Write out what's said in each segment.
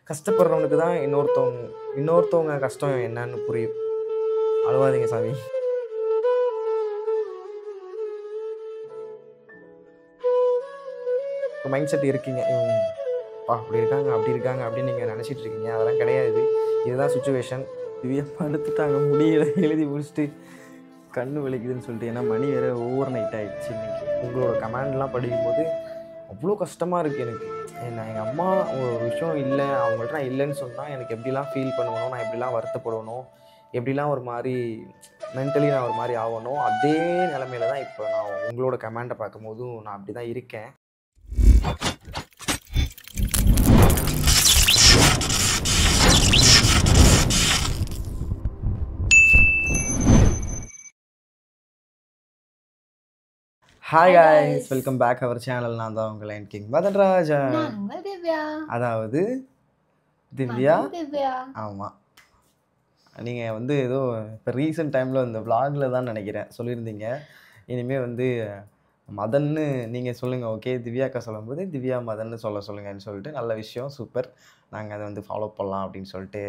கஷ்டப்படுறவனுக்கு தான் இன்னொருத்தவங்க கஷ்டம் என்னன்னு புரியும். அழுவாதீங்க சாமி. ஒரு மைண்ட் செட் இருக்கீங்க. அப்பா அப்படி இருக்காங்க, அப்படி இருக்காங்க அப்படின்னு நீங்க நினைச்சிட்டு இருக்கீங்க. அதெல்லாம் கிடையாது. இதுதான் சிச்சுவேஷன். திவ்யா படுத்துட்டாங்க. முடியல. எழுதி முடிச்சுட்டு கண்ணு வலிக்குதுன்னு சொல்லிட்டு. ஏன்னா மணி வேற ஓவர் நைட் ஆயிடுச்சு இன்னைக்கு. உங்களோட கமெண்ட்லாம் படிக்கும்போது அவ்வளோ கஷ்டமா இருக்கு எனக்கு. நான் எங்கள் அம்மா ஒரு விஷயம் இல்லை, அவங்கள்ட்ட நான் இல்லைன்னு சொன்னால் எனக்கு எப்படிலாம் ஃபீல் பண்ணுவனோ, நான் எப்படிலாம் வருத்தப்படுவனோ, எப்படிலாம் ஒரு மாதிரி மென்டலி நான் ஒரு மாதிரி ஆவனோ, அதே நிலமையில தான் இப்போ நான் உங்களோட கமெண்ட்டை பார்க்கும்போதும் நான் அப்படி தான் இருக்கேன். Hi guys, welcome back our channel. நான் தான் உங்கள் லைன் கிங் மதன் ராஜா. அதாவது திவ்யா. ஆமாம், நீங்கள் வந்து ஏதோ இப்போ ரீசெண்ட் டைமில் இந்த விளாகில் தான் நினைக்கிறேன் சொல்லியிருந்தீங்க. இனிமேல் வந்து மதன்னு நீங்கள் சொல்லுங்கள், ஓகே. திவ்யாக்கா சொல்லும்போது திவ்யா மதன்னு சொல்லுங்கன்னு சொல்லிட்டு நல்ல விஷயம், சூப்பர். நாங்கள் அதை வந்து ஃபாலோ பண்ணலாம் அப்படின்னு சொல்லிட்டு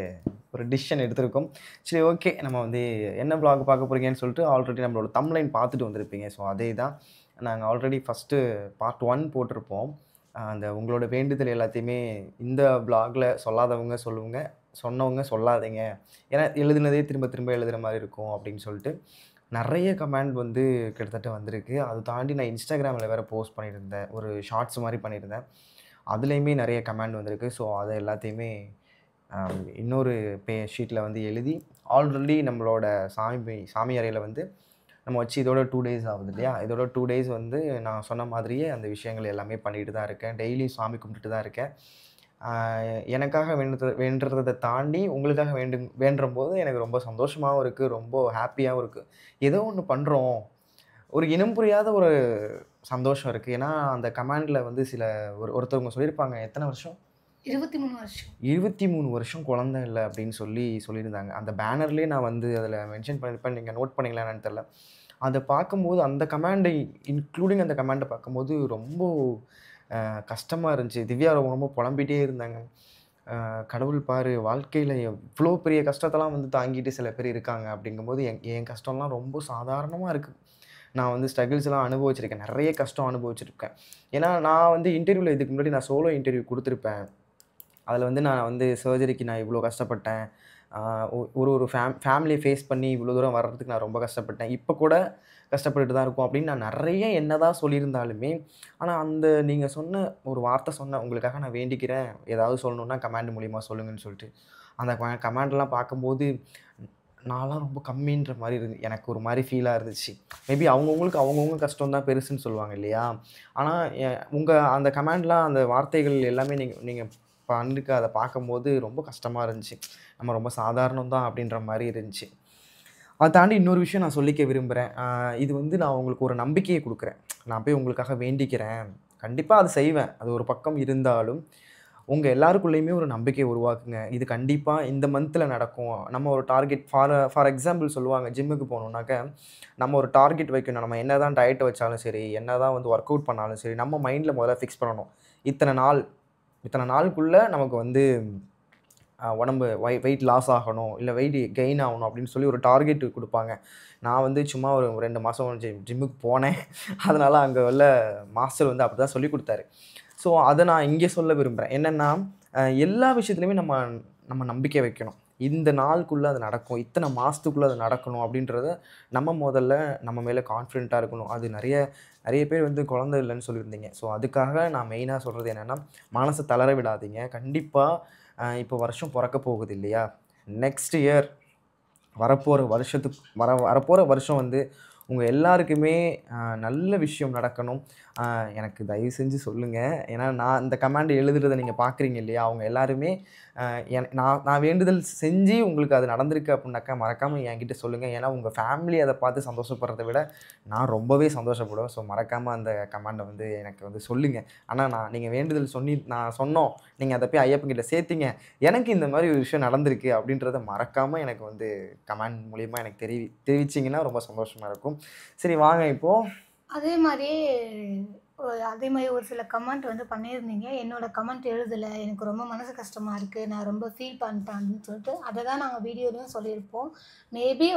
ஒரு டிசிஷன் எடுத்திருக்கோம். சரி, ஓகே. நம்ம வந்து என்ன விளாக் பார்க்க போகிறீங்கன்னு சொல்லிட்டு ஆல்ரெடி நம்மளோட தம்ப்லைன் பார்த்துட்டு வந்திருப்பீங்க. ஸோ அதே தான் நாங்கள் ஆல்ரெடி ஃபஸ்ட்டு பார்ட் 1 போட்டிருப்போம். அந்த உங்களோட வேண்டுதல் எல்லாத்தையுமே இந்த விளாகில் சொல்லாதவங்க சொல்லுவங்க, சொன்னவங்க சொல்லாதீங்க, ஏன்னா எழுதுனதே திரும்ப திரும்ப எழுதுகிற மாதிரி இருக்கும் அப்படின்னு சொல்லிட்டு நிறைய கமெண்ட் வந்து கிட்டத்தட்ட வந்திருக்கு. அது தாண்டி நான் இன்ஸ்டாகிராமில் வேறு போஸ்ட் பண்ணியிருந்தேன், ஒரு ஷார்ட்ஸ் மாதிரி பண்ணியிருந்தேன். அதுலேயுமே நிறைய கமெண்ட் வந்திருக்கு. ஸோ அதை எல்லாத்தையுமே இன்னொரு ஷீட்டில் வந்து எழுதி ஆல்ரெடி நம்மளோட சாமி அறையில் வந்து நம்ம வச்சு இதோட 2 டேஸ் ஆகுது இல்லையா? இதோட 2 டேஸ் வந்து நான் சொன்ன மாதிரியே அந்த விஷயங்கள் எல்லாமே பண்ணிட்டு தான் இருக்கேன். டெய்லி சாமி கும்பிட்டுட்டு தான் இருக்கேன். எனக்காக வேண்டுறதை தாண்டி உங்களுக்காக வேண்டும்போது எனக்கு ரொம்ப சந்தோஷமாகவும் இருக்குது, ரொம்ப ஹாப்பியாகவும் இருக்குது. ஏதோ ஒன்று பண்ணுறோம், ஒரு இனம் புரியாத ஒரு சந்தோஷம் இருக்குது. ஏன்னா அந்த கமெண்டில் வந்து ஒருத்தவங்க சொல்லியிருப்பாங்க, எத்தனை வருஷம்? 23 வருஷம். 23 வருஷம் குழந்தை இல்லை அப்படின்னு சொல்லியிருந்தாங்க. அந்த பேனர்லேயே நான் வந்து அதில் மென்ஷன் பண்ணியிருப்பேன், நீங்கள் நோட் பண்ணீங்களா என்னன்னு தெரியல. அதை பார்க்கும்போது அந்த கமெண்டை இன்க்ளூடிங் அந்த கமெண்டை பார்க்கும்போது ரொம்ப கஷ்டமாக இருந்துச்சு. திவ்யா ரொம்ப புலம்பிகிட்டே இருந்தாங்க. கடவுள் பாரு, வாழ்க்கையில் எவ்வளோ பெரிய கஷ்டத்தெல்லாம் வந்து தாங்கிட்டு சில பேர் இருக்காங்க அப்படிங்கும்போது என் கஷ்டம்லாம் ரொம்ப சாதாரணமாக இருக்குது. நான் வந்து ஸ்ட்ரகிள்ஸ்லாம் அனுபவிச்சிருக்கேன், நிறைய கஷ்டம் அனுபவிச்சிருக்கேன். ஏன்னா நான் வந்து இன்டர்வியூவில் இதுக்கு முன்னாடி நான் சோலோ இன்டர்வியூ கொடுத்துருப்பேன். அதில் வந்து நான் வந்து சர்ஜரிக்கு நான் இவ்வளோ கஷ்டப்பட்டேன், ஒரு ஃபேமிலியை ஃபேஸ் பண்ணி இவ்வளோ தூரம் வர்றதுக்கு நான் ரொம்ப கஷ்டப்பட்டேன், இப்போ கூட கஷ்டப்பட்டுட்டு தான் இருக்கும் அப்படின்னு நான் நிறைய என்ன தான் சொல்லியிருந்தாலுமே, ஆனால் அந்த நீங்கள் சொன்ன ஒரு வார்த்தை சொன்ன, உங்களுக்காக நான் வேண்டிக்கிறேன், ஏதாவது சொல்லணுன்னா கமெண்ட் மூலிமா சொல்லுங்கன்னு சொல்லிட்டு, அந்த கமெண்ட்லாம் பார்க்கும்போது நான்லாம் ரொம்ப கம்மின்ற மாதிரி எனக்கு ஒரு மாதிரி ஃபீலாக இருந்துச்சு. மேபி அவங்கவுங்களுக்கு கஷ்டம் தான் பெருசுன்னு சொல்லுவாங்க இல்லையா? ஆனால் உங்கள் அந்த கமெண்ட்லாம், அந்த வார்த்தைகள் எல்லாமே நீங்கள் பண்ணிருக்க அதை பார்க்கும்போது ரொம்ப கஷ்டமாக இருந்துச்சு. நம்ம ரொம்ப சாதாரணம் தான் அப்படின்ற மாதிரி இருந்துச்சு. அதை தாண்டி இன்னொரு விஷயம் நான் சொல்லிக்க விரும்புகிறேன். இது வந்து நான் உங்களுக்கு ஒரு நம்பிக்கையை கொடுக்குறேன். நான் போய் உங்களுக்காக வேண்டிக்கிறேன், கண்டிப்பாக அது செய்வேன். அது ஒரு பக்கம் இருந்தாலும் உங்கள் எல்லாருக்குள்ளேயுமே ஒரு நம்பிக்கையை உருவாக்குங்க. இது கண்டிப்பாக இந்த மந்தில் நடக்கும். நம்ம ஒரு டார்கெட் ஃபார் எக்ஸாம்பிள் சொல்லுவாங்க, ஜிம்முக்கு போகணுன்னாக்க நம்ம ஒரு டார்கெட் வைக்கணும். நம்ம என்ன தான் டயட் வச்சாலும் சரி, என்ன தான் வந்து ஒர்க் அவுட் பண்ணாலும் சரி, நம்ம மைண்டில் முதல்ல ஃபிக்ஸ் பண்ணணும். இத்தனை நாளுக்குள்ளே நமக்கு வந்து உடம்பு வெயிட் லாஸ் ஆகணும், இல்லை வெயிட் கெயின் ஆகணும் அப்படின்னு சொல்லி ஒரு டார்கெட் கொடுப்பாங்க. நான் வந்து சும்மா ஒரு 2 மாதம் ஜிம்முக்கு போனேன். அதனால் அங்கே உள்ள மாஸ்டர் வந்து அப்படி தான் சொல்லிக் கொடுத்தாரு. ஸோ அதை நான் இங்கே சொல்ல விரும்புகிறேன். என்னென்னா, எல்லா விஷயத்துலையுமே நம்ம நம்பிக்கை வைக்கணும். இந்த நாளுக்குள்ளே அது நடக்கும், இத்தனை மாதத்துக்குள்ளே அது நடக்கணும் அப்படின்றத முதல்ல நம்ம மேலே கான்ஃபிடென்ட்டாக இருக்கணும். அது நிறைய பேர் வந்து குழந்தை இல்லைன்னு சொல்லியிருந்தீங்க. ஸோ அதுக்காக நான் மெயினாக சொல்கிறது என்னென்னா, மனசை தளர விடாதீங்க. கண்டிப்பாக இப்போ வருஷம் பிறக்க போகுது இல்லையா? நெக்ஸ்ட் இயர் வரப்போகிற வருஷம் வந்து உங்கள் எல்லாருக்குமே நல்ல விஷயம் நடக்கணும். எனக்கு தயவு செஞ்சு சொல்லுங்கள். ஏன்னா நான் இந்த கமெண்ட் எழுதுறதை நீங்கள் பார்க்குறீங்க இல்லையா? அவங்க எல்லாருமே நான் வேண்டுதல் செஞ்சு உங்களுக்கு அது நடந்திருக்கு அப்படின்னாக்கா மறக்காமல் என்கிட்ட சொல்லுங்கள். ஏன்னா உங்கள் ஃபேமிலி அதை பார்த்து சந்தோஷப்படுறத விட நான் ரொம்பவே சந்தோஷப்படுவேன். ஸோ மறக்காமல் அந்த கமெண்டை வந்து எனக்கு வந்து சொல்லுங்கள். ஆனால் நீங்கள் வேண்டுதல் நான் சொன்னோம், நீங்கள் அதை போய் ஐயப்பன்கிட்ட சேர்த்தீங்க, எனக்கு இந்த மாதிரி ஒரு விஷயம் நடந்திருக்கு அப்படின்றத மறக்காமல் எனக்கு வந்து கமெண்ட் மூலிமா எனக்கு தெரிவிச்சிங்கன்னா ரொம்ப சந்தோஷமாக இருக்கும். சரி, வாங்க இப்போது அதே மாதிரியே அதே மாதிரி ஒரு சில கமெண்ட் வந்து பண்ணியிருந்தீங்க. என்னோட கமெண்ட் எழுதல. எனக்கு ரொம்ப மனசு கஷ்டமா இருக்கு. நான் ரொம்ப ஃபீல் பண்ணிட்டேன் அப்படின்னு சொல்லிட்டு. அத தான் நாங்க வீடியோலயும் சொல்லியிருப்போம். மேபி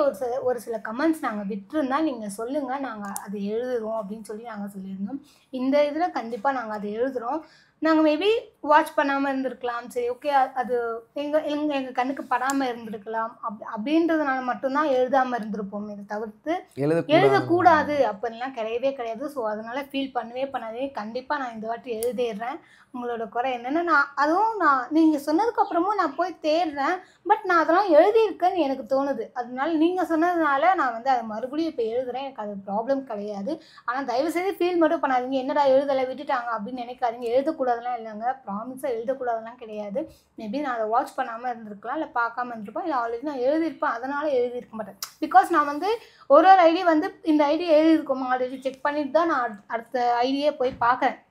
ஒரு சில கமெண்ட்ஸ் நாங்க விட்டுருந்தா நீங்க சொல்லுங்க. நாங்க அது எழுதுறோம் அப்படின்னு சொல்லி நாங்க சொல்லியிருந்தோம். இந்த இதில கண்டிப்பா நாங்க அத எழுதுறோம். நாங்க மேபி வாட்ச் பண்ணாம இருந்திருக்கலாம். சரி ஓகே அது எங்க எங்க எங்க கண்ணுக்கு படாம இருந்திருக்கலாம். அப்படின்றதுனால மட்டும் தான் எழுதாம இருந்திருப்போம். இத தவிர்த்து எழுதக்கூடாது. எழுதக்கூடாது அப்படின்லாம் கிடையவே கிடையாது. ஸோ, அதனால ஃபீல் பண்ணவே பண்ணாதீங்க. கண்டிப்பா நான் இந்த வாட்டி எழுதிர்றேன். உங்களோட குறை என்னன்னு அதுவும் நீங்க சொன்னதுக்கு அப்புறமும் நான் போய் தேடுறேன். பட் நான் அதெல்லாம் எழுதியிருக்கேன்னு எனக்கு தோணுது. அதனால நீங்க சொன்னதுனால நான் வந்து அத மறுபடியும் இப்ப எழுதுறேன். எனக்கு அது ப்ராப்ளம் கிடையாது. ஆனா தயவுசெய்து ஃபீல் மட்டும் பண்ணாதீங்க. என்னடா எழுதல விட்டுட்டாங்க அப்படின்னு நினைக்காதீங்க. எழுதக்கூடாதுலாம் இல்லங்க. ப்ராமிஸா எழுதக்கூடாதுலாம் கிடையாது. மேபி நான் அத வாட்ச் பண்ணாம இருந்திருக்கலாம். இல்ல பார்க்காம இருந்திருப்பேன். இல்ல ஆல்ரெடி நான் எழுதியிருப்பேன். அதனால எழுதியிருக்க மாட்டேன். பிகாஸ் நான் வந்து ஒரு ஐடி வந்து இந்த ஐடி எழுதியிருக்கோமா ஆல்ரெடி செக் பண்ணிட்டு தான் நான் அடுத்த ஐடியே போய் பார்க்குறேன்.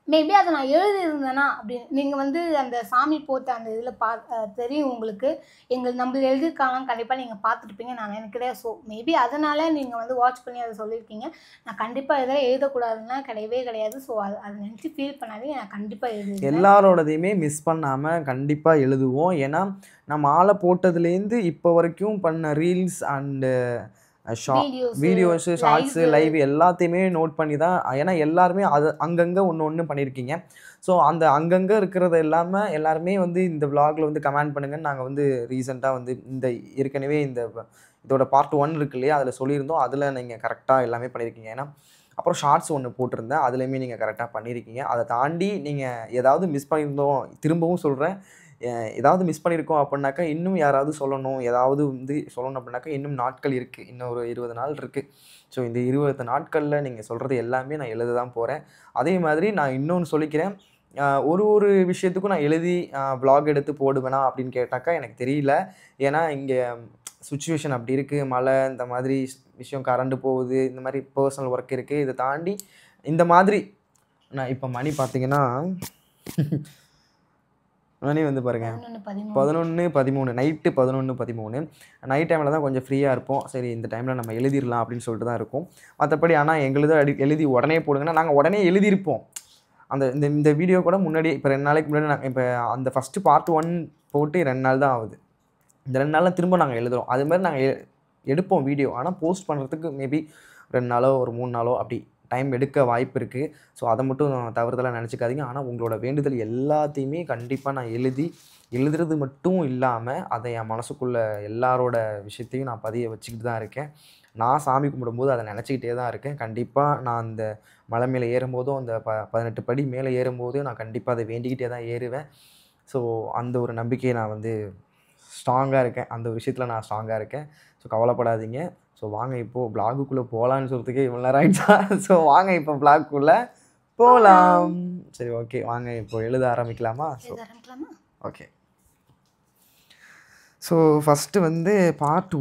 மேபி அத நான் எழுதியிருந்தேனா அப்படின்னு நீங்க வந்து அந்த சாமி போட்ட அந்த இதில தெரியும் உங்களுக்கு. நம்மள எழுதியிருக்காங்களான்னு கண்டிப்பா நீங்க பார்த்துருப்பீங்கன்னு நான் நினைக்கிறேன். ஸோ மேபி அதனால நீங்க வந்து வாட்ச் பண்ணி அத சொல்லியிருக்கீங்க. நான் கண்டிப்பா இதெல்லாம் எழுதக்கூடாதுன்னுலாம் கிடையவே கிடையாது. ஸோ அத நினச்சு ஃபீல் பண்ணாதீங்க. நான் கண்டிப்பா எழுதிருவேன். எல்லாரோடதையுமே மிஸ் பண்ணாம கண்டிப்பா எழுதுவோம். ஏன்னா, நான் மாலை போட்டதுலேருந்து இப்போ வரைக்கும் பண்ண reels and videos, videos, shorts, live live எல்லாத்தையுமே நோட் பண்ணி தான் ஏன்னா எல்லாருமே அது அங்கங்க ஒண்ணு பண்ணியிருக்கீங்க. ஸோ அந்த அங்கங்க இருக்கிறது எல்லாமே எல்லாருமே வந்து இந்த விளாக்ல வந்து கமெண்ட் பண்ணுங்கன்னு நாங்க வந்து ரீசென்ட்டா வந்து ஏற்கனவே இதோட பார்ட் 1 இருக்கு இல்லையா? அதில சொல்லியிருந்தோம். அதில நீங்க கரெக்ட்டா எல்லாமே பண்ணியிருக்கீங்க. ஏன்னா, அப்புறம் ஷார்ட்ஸ் ஒண்ணு போட்டிருந்தேன். அதுலயுமே நீங்க கரெக்ட்டா பண்ணியிருக்கீங்க. அத தாண்டி நீங்க ஏதாவது மிஸ் பண்ணியிருந்தோம் திரும்பவும் சொல்றேன். எ ஏதாவது மிஸ் பண்ணியிருக்கோம் அப்புட்னாக்கா, இன்னும் யாராவது சொல்லணும், ஏதாவது வந்து சொல்லணும் அப்புட்னாக்கா, இன்னும் நாட்கள் இருக்கு. இன்னும் ஒரு 20 நாள் இருக்கு. ஸோ இந்த 20 நாட்கள்ல நீங்க சொல்றது எல்லாமே நான் எழுத தான் போறேன். அதே மாதிரி நான் இன்னொன்னு சொல்லிக்கிறேன். ஒரு விஷயத்துக்கும் நான் எழுதி விளாக் எடுத்து போடுவேனா அப்படின்னு கேட்டாக்கா, எனக்கு தெரியல. ஏன்னா இங்க சிச்சுவேஷன் அப்படி இருக்கு. மழை இந்த மாதிரி விஷயம் கரண்ட் போகுது. இந்த மாதிரி பெர்சனல் ஒர்க் இருக்கு. இத தாண்டி இந்த மாதிரி நான் இப்ப மணி பார்த்தீங்கன்னா, மணி வந்து பாருங்க 11, 13 11:13 நைட்டு 11:13 நைட் டைமில் தான் கொஞ்சம் ஃப்ரீயாக இருப்போம். சரி இந்த டைமில் நம்ம எழுதிடலாம் அப்படின்னு சொல்லிட்டு தான் இருக்கும். மற்றபடி ஆனால் எங்களுது எழுதி உடனே போடுங்கன்னா, நாங்கள் உடனே எழுதியிருப்போம். அந்த இந்த இந்த வீடியோ கூட முன்னாடியே இப்போ 2 நாளைக்கு முன்னாடி நான் இப்போ அந்த ஃபஸ்ட்டு பார்ட் 1 போட்டு 2 நாள் தான் ஆகுது. இந்த 2 நாள்ல திரும்ப நாங்க எழுதுறோம். அது மாரி நாங்க எடுப்போம் வீடியோ. ஆனா போஸ்ட் பண்றதுக்கு மேபி 2 நாளோ, ஒரு 3 நாளோ அப்படி டைம் எடுக்க வாய்ப்பு இருக்கு. ஸோ அத மட்டும் தவறுதலா நெனச்சுக்காதீங்க. ஆனா உங்களோட வேண்டுதல் எல்லாத்தையுமே கண்டிப்பா நான் எழுதுறது மட்டும் இல்லாம, அத என் மனசுக்குள்ள எல்லாரோட விஷயத்தையும் நான் பதிய வச்சுக்கிட்டு தான் இருக்கேன். நான் சாமி கும்பிடும்போது அத நெனச்சுக்கிட்டே தான் இருக்கேன். கண்டிப்பா நான் அந்த மலை மேல ஏறும்போதும், அந்த 18 படி மேல ஏறும்போதும் நான் கண்டிப்பா அத வேண்டிக்கிட்டே தான் ஏறுவேன். ஸோ அந்த ஒரு நம்பிக்கைய நான் வந்து ஸ்ட்ராங்கா இருக்கேன். அந்த ஒரு விஷயத்துல நான் ஸ்ட்ராங்கா இருக்கேன். ஸோ கவலைப்படாதீங்க. ஸோ வாங்க இப்போ வ்ளாகுக்குள்ள போலான்னு சொல்றதுக்கே இவ்வளோ நேரம் ஆயிடுச்சா? ஸோ வாங்க இப்போ வ்ளாகுக்குள்ள போலாம். போலாம். சரி ஓகே. வாங்க இப்போ எழுத ஆரம்பிக்கலாமா? எழுத ஆரம்பிக்கலாமா? ஓகே. ஸோ ஃபர்ஸ்ட்டு வந்து பார்ட்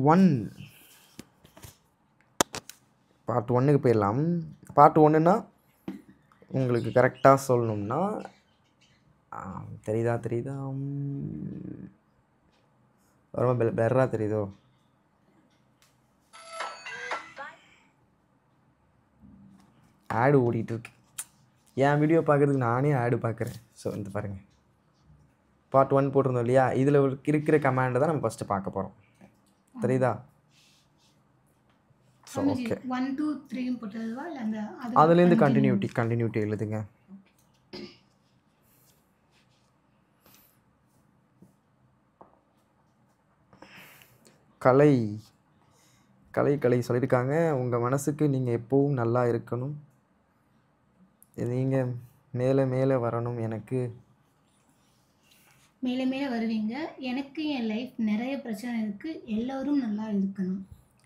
1க்கு போயிரலாம். பார்ட் 1ன்னா உங்களுக்கு கரெக்ட்டா சொல்லணும்னா, தெரியுதா? ரொம்ப பிளர்ரா தெரியுதோ? ஆட் ஓடிட்டு இருக்கு. என் வீடியோ பார்க்குறதுக்கு நானே ஆடு பார்க்குறேன். ஸோ இந்த பாருங்க. பார்ட் 1 போட்டிருந்தோம் இல்லையா? இதில் இருக்கிற கமாண்ட தான் நம்ம ஃபஸ்ட்டு பார்க்க போகிறோம். தெரியுதா? So okay. 1, 2, 3 போட்டதுவா இல்ல அந்த அதுலேருந்து கண்டினியூட்டி எழுதுங்க. கலை சொல்லியிருக்காங்க. உங்க மனசுக்கு நீங்க எப்பவும் நல்லா இருக்கணும். நீங்க மேல வரணும் எனக்கு. மேல மேல வருவீங்க. எனக்கு என் லைஃப் நெறைய பிரச்சனை இருக்கு. எல்லாரும் நல்லா இருக்கணும்.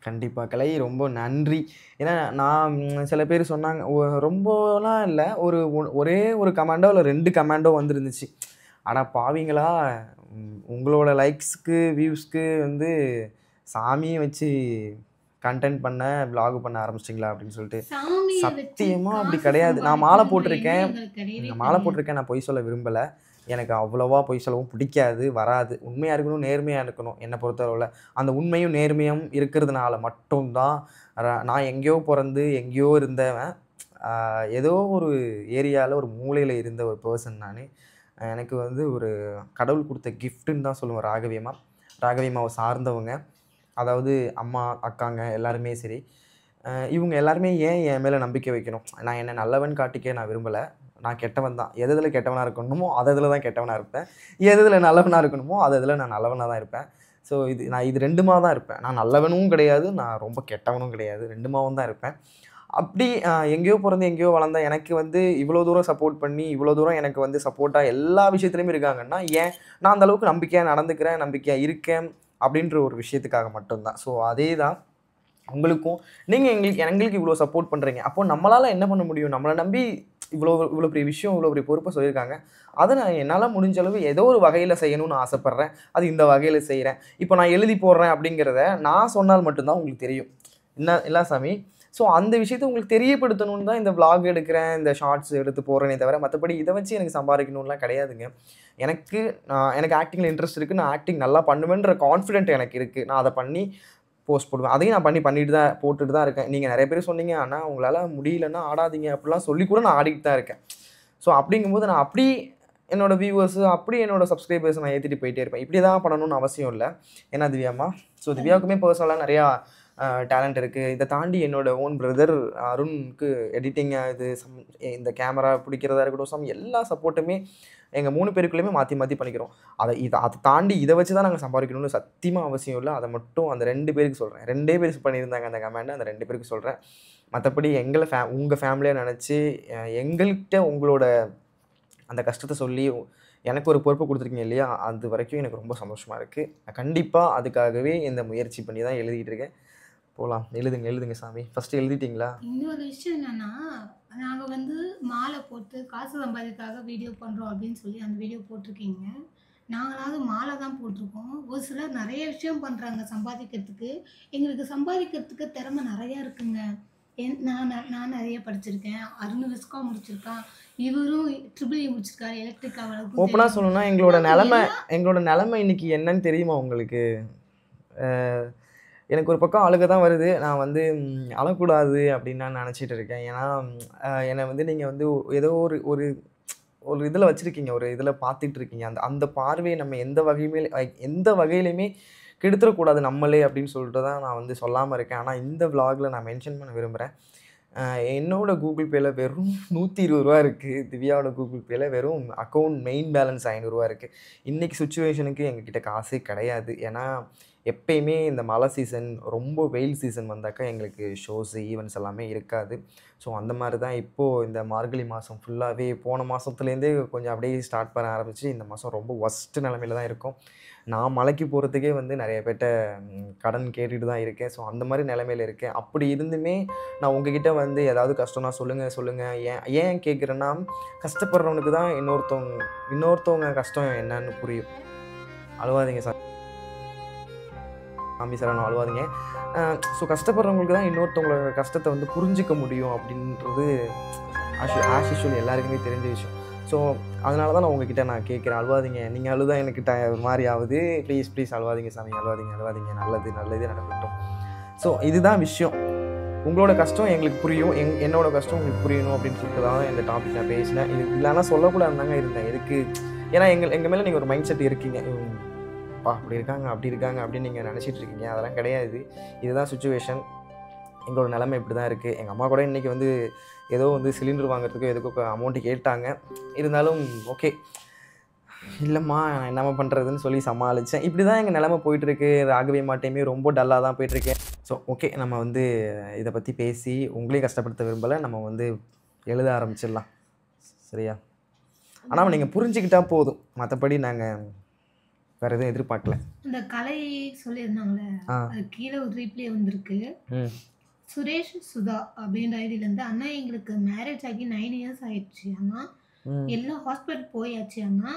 கண்டிப்பா. கலை ரொம்ப நன்றி. ஏன்னா நான் சில பேர் சொன்னாங்க ரொம்பலாம் இல்ல. ஒரே ஒரு கமாண்டோ இல்ல 2 கமாண்டோ வந்திருந்துச்சு. அட பாவிங்களா! உங்களோட லைக்ஸ்க்கு, வியூஸ்க்கு வந்து சாமிய வச்சு கன்டென்ட் பண்ண, விளாக் பண்ண ஆரம்பிச்சிட்டீங்களா? அப்படின்னு சொல்லிட்டு. சாமிய வச்சு சத்தியமா அப்படி காசு கிடையாது. நான் மாலை சம்பாதிக்கணுன்ற போட்டிருக்கேன். எண்ணம் எங்களுக்கு கிடையவே கிடையாது. நான் பொய் சொல்ல விரும்பல. எனக்கு அவ்வளவா பொய் சொல்லவும் பிடிக்காது, வராது. உண்மையா இருக்கணும், நேர்மையா இருக்கணும் என்ன பொறுத்தளவுல. அந்த உண்மையும் நேர்மையும் இருக்கிறதுனால மட்டும் தான் நான் எங்கேயோ பொறந்து, எங்கேயோ இருந்தவன். ஏதோ ஒரு ஏரியாவில் ஒரு மூலையில் இருந்த ஒரு பர்சன் நான். எனக்கு வந்து ஒரு கடவுள் கொடுத்த கிஃப்ட்டுன்னு தான் சொல்லுவேன் ராகவியம்மாவை சார்ந்தவங்க. அதாவது அம்மா, அக்காங்க எல்லாருமே சரி. இவங்க எல்லாருமே ஏன் என் மேலே நம்பிக்கை வைக்கணும்? நான் என்னை நல்லவன் காட்டிக்க நான் விரும்பலை. நான் கெட்டவன் தான். எதில் கெட்டவனாக இருக்கணுமோ அதில் தான் கெட்டவனாக இருப்பேன். எதில் நல்லவனாக இருக்கணுமோ அதில் நான் நல்லவனாக தான் இருப்பேன். ஸோ நான் இது 2மா தான் இருப்பேன். நான் நல்லவனும் கிடையாது, நான் ரொம்ப கெட்டவனும் கிடையாது. 2மாவும் தான் இருப்பேன். அப்படி எங்கேயோ பிறந்து எங்கேயோ வளர்ந்த எனக்கு வந்து இவ்வளோ தூரம் சப்போர்ட் பண்ணி, இவ்வளோ தூரம் எனக்கு வந்து சப்போர்ட்டாக எல்லா விஷயத்துலையுமே இருக்காங்கன்னா, ஏன் நான் அந்த அளவுக்கு நம்பிக்கையாக நடந்துக்கிறேன், நம்பிக்கையாக இருக்கேன் அப்படின்ற ஒரு விஷயத்துக்காக மட்டும்தான். ஸோ அதே தான் உங்களுக்கும். நீங்கள் எங்களுக்கு இவ்வளோ சப்போர்ட் பண்ணுறீங்க. அப்போ நம்மளால் என்ன பண்ண முடியும்? நம்மளை நம்பி இவ்வளோ இவ்வளோ பெரிய விஷயம், இவ்வளோ பெரிய பொறுப்பை சொல்லியிருக்காங்க. அதை நான் என்னால் முடிஞ்ச அளவு ஏதோ ஒரு வகையில் செய்யணும்னு ஆசைப்பட்றேன். அது இந்த வகையில் செய்கிறேன். இப்போ நான் எழுதி போடுறேன் அப்படிங்கிறத நான் சொன்னால் மட்டும்தான் உங்களுக்கு தெரியும். இல்லை சாமி. ஸோ அந்த விஷயத்தை உங்களுக்கு தெரியப்படுத்தணும்னு தான் இந்த vlog எடுக்கிறேன், இந்த ஷார்ட்ஸ் எடுத்து போடுறேனே தவிர, மற்றபடி இதை வச்சு எனக்கு சம்பாதிக்கணும்லாம் கிடையாதுங்க. எனக்கு ஆக்டிங்கில் இன்ட்ரெஸ்ட் இருக்குது. நான் ஆக்டிங் நல்லா பண்ணுவேன்ற கான்ஃபிடென்ட் எனக்கு இருக்குது. நான் அதை பண்ணி போஸ்ட் போடுவேன். அதையும் நான் போட்டுட்டு தான் இருக்கேன். நீங்கள் நிறைய பேர் சொன்னீங்க, ஆனால் உங்களால் முடியலன்னா ஆடாதீங்க அப்படிலாம் சொல்லி கூட நான் ஆடிட்டு தான் இருக்கேன். ஸோ அப்படிங்கும்போது நான் அப்படி என்னோடய வியூவர்ஸு, அப்படி என்னோடய சப்ஸ்கிரைபர்ஸை நான் ஏற்றிட்டு போயிட்டே இருப்பேன். இப்படி தான் பண்ணணும்னு அவசியம் இல்லை. ஏன்னா திவ்யாம்மா, ஸோ திவ்யாவுக்குமே பர்சனலாக நிறையா டேலண்ட் இருக்குது. இதை தாண்டி என்னோடய ஓன் பிரதர் அருணுக்கு எடிட்டிங்காக இந்த கேமரா பிடிக்கிறதா இருக்கட்டும், எல்லா சப்போர்ட்டுமே எங்கள் 3 பேருக்குள்ளேயுமே மாற்றி பண்ணிக்கிறோம். அதை தாண்டி இதை வச்சு தான் நாங்கள் சம்பாதிக்கணும்னு சத்தியமாக அவசியம் இல்லை. அதை மட்டும் அந்த 2 பேருக்கு சொல்கிறேன். 2 பேர் பண்ணியிருந்தாங்க அந்த கமெண்ட், அந்த 2 பேருக்கு சொல்கிறேன். மற்றபடி உங்கள் ஃபேமிலியாக நினச்சி எங்கள்கிட்ட உங்களோட அந்த கஷ்டத்தை சொல்லி எனக்கு ஒரு பொறுப்பு கொடுத்துருக்கீங்க இல்லையா, அது வரைக்கும் எனக்கு ரொம்ப சந்தோஷமாக இருக்குது. நான் கண்டிப்பாக அதுக்காகவே இந்த முயற்சி பண்ணி தான் எழுதிட்டு இருக்கேன். போகலாம். எழுதுங்க சாமி. ஃபஸ்ட்டு எழுதிட்டிங்களா? இன்னொரு விஷயம் என்னன்னா, நாங்கள் வந்து மாலை போட்டு காசு சம்பாதிக்காக வீடியோ பண்ணுறோம் அப்படின்னு சொல்லி அந்த வீடியோ போட்டிருக்கீங்க. நாங்களாவது மாலை தான் போட்டிருக்கோம். ஒரு சிலர் நிறைய விஷயம் பண்ணுறாங்க சம்பாதிக்கிறதுக்கு. எங்களுக்கு சம்பாதிக்கிறதுக்கு திறமை நிறையா இருக்குங்க. நான் நிறைய படிச்சிருக்கேன். அருண் விஸ்காம் முடிச்சிருக்கான். இவரும் EEE முடிச்சிருக்காரு. எலக்ட்ரிக்கல் ஓப்பனாக சொல்லணும்னா எங்களோட நிலைமை இன்னைக்கு என்னன்னு தெரியுமா உங்களுக்கு? எனக்கு ஒரு பக்கம் அழுக தான் வருது. நான் வந்து அழக்கூடாது அப்படின்னு நான் நினச்சிட்டு இருக்கேன். ஏன்னா என்னை வந்து நீங்கள் வந்து ஏதோ ஒரு இதில் வச்சுருக்கீங்க, ஒரு இதில் பார்த்துட்டு இருக்கீங்க. அந்த பார்வையை நம்ம எந்த வகையிலையுமே கெடுத்துடக்கூடாது நம்மளே அப்படின்னு சொல்லிட்டு தான் நான் வந்து சொல்லாமல் இருக்கேன். ஆனால் இந்த vlogல நான் மென்ஷன் பண்ண விரும்புகிறேன். என்னோட கூகுள் பேயில் வெறும் 120 ரூபா இருக்குது. திவ்யாவோட கூகுள் பேயில் வெறும் அக்கௌண்ட் மெயின் பேலன்ஸ் 500 ரூபா இருக்குது. இன்றைக்கி சுச்சுவேஷனுக்கு எங்ககிட்ட காசே கிடையாது. ஏன்னா எப்பயுமே இந்த மழை சீசன், ரொம்ப வெயில் சீசன் வந்தாக்கா எங்களுக்கு ஷோஸு, ஈவெண்ட்ஸ் எல்லாமே இருக்காது. ஸோ அந்த மாதிரி தான் இப்போது இந்த மார்கழி மாதம் ஃபுல்லாகவே போன மாதத்துலேருந்தே கொஞ்சம் அப்படியே ஸ்டார்ட் பண்ண ஆரம்பித்து இந்த மாதம் ரொம்ப ஒஸ்ட்டு நிலமையில தான் இருக்கும். நான் மலைக்கு போகிறதுக்கே வந்து நிறைய பேர்ட்ட கடன் கேட்டுட்டு தான் இருக்கேன். ஸோ அந்த மாதிரி நிலைமையில இருக்கேன். அப்படி இருந்துமே நான் உங்ககிட்ட வந்து ஏதாவது கஷ்டம்னா சொல்லுங்கள். ஏன் கேட்குறேன்னா, கஷ்டப்படுறவனுக்கு தான் இன்னொருத்தவங்க கஷ்டம் என்னன்னு புரியும். அழுவாதீங்க சாமி சரணம், அழுவாதீங்க. ஸோ கஷ்டப்படுறவங்களுக்கு தான் இன்னொருத்தவங்களோட கஷ்டத்தை வந்து புரிஞ்சிக்க முடியும் அப்படின்றது ஆஸ் யூஷுவல் எல்லாருக்குமே தெரிஞ்ச விஷயம். ஸோ அதனால தான் நான் உங்ககிட்ட கேட்குறேன், அழுவாதீங்க. நீங்கள் அழுதா எனக்கு ஒரு மாதிரி ஆகுது. ப்ளீஸ் அழுவாதீங்க சாமி, அழுவாதீங்க. நல்லதே நடக்கட்டும். ஸோ இதுதான் விஷயம். உங்களோட கஷ்டம் எங்களுக்கு புரியும், என்னோட கஷ்டம் உங்களுக்கு புரியணும் அப்படின்னு சொல்லிட்டு தான் இந்த டாபிக் நான் பேசினேன். இது இல்லைனா சொல்லக்கூடாது தாங்க இருந்தேன். எதுக்கு? ஏன்னா எங்கள் மேலே நீங்கள் ஒரு மைண்ட் செட் இருக்கீங்க. அப்படி இருக்காங்க அப்படின்னு நீங்கள் நினச்சிட்டு இருக்கீங்க. அதெல்லாம் கிடையாது. இதுதான் சுச்சுவேஷன். எங்களோட நிலைமை இப்படி தான் இருக்குது. எங்கள் அம்மா கூட இன்றைக்கி வந்து ஏதோ வந்து சிலிண்டர் வாங்குறதுக்கு எதுக்கோ அமௌண்ட்டு கேட்டாங்க. இருந்தாலும் ஓகே, இல்லைம்மா நான் என்னம்மா பண்ணுறதுன்னு சொல்லி சமாளித்தேன். இப்படி தான் எங்கள் நிலைமை போயிட்டுருக்கு. ராகவே மாட்டேமே ரொம்ப டல்லாக தான் போயிட்டுருக்கேன். ஸோ ஓகே, நம்ம வந்து இதை பற்றி பேசி உங்களையும் கஷ்டப்படுத்த விரும்பலை. நம்ம வந்து எழுத ஆரம்பிச்சிடலாம், சரியா? ஆனால் நீங்கள் புரிஞ்சுக்கிட்டா போதும். மற்றபடி நாங்கள் வேறு எதுவும் எதிர்பார்க்கல. இந்த கலை சொல்லியிருந்தாங்களே, அது கீழே ஒரு ரீப்ளே வந்திருக்கு. சுரேஷ் சுதா அப்படின்ற ஐடியிலேருந்து, அண்ணா எங்களுக்கு மேரேஜ் ஆகி 9 இயர்ஸ் ஆயிடுச்சு அண்ணா. எல்லாம் ஹாஸ்பிட்டல் போயாச்சு அண்ணா.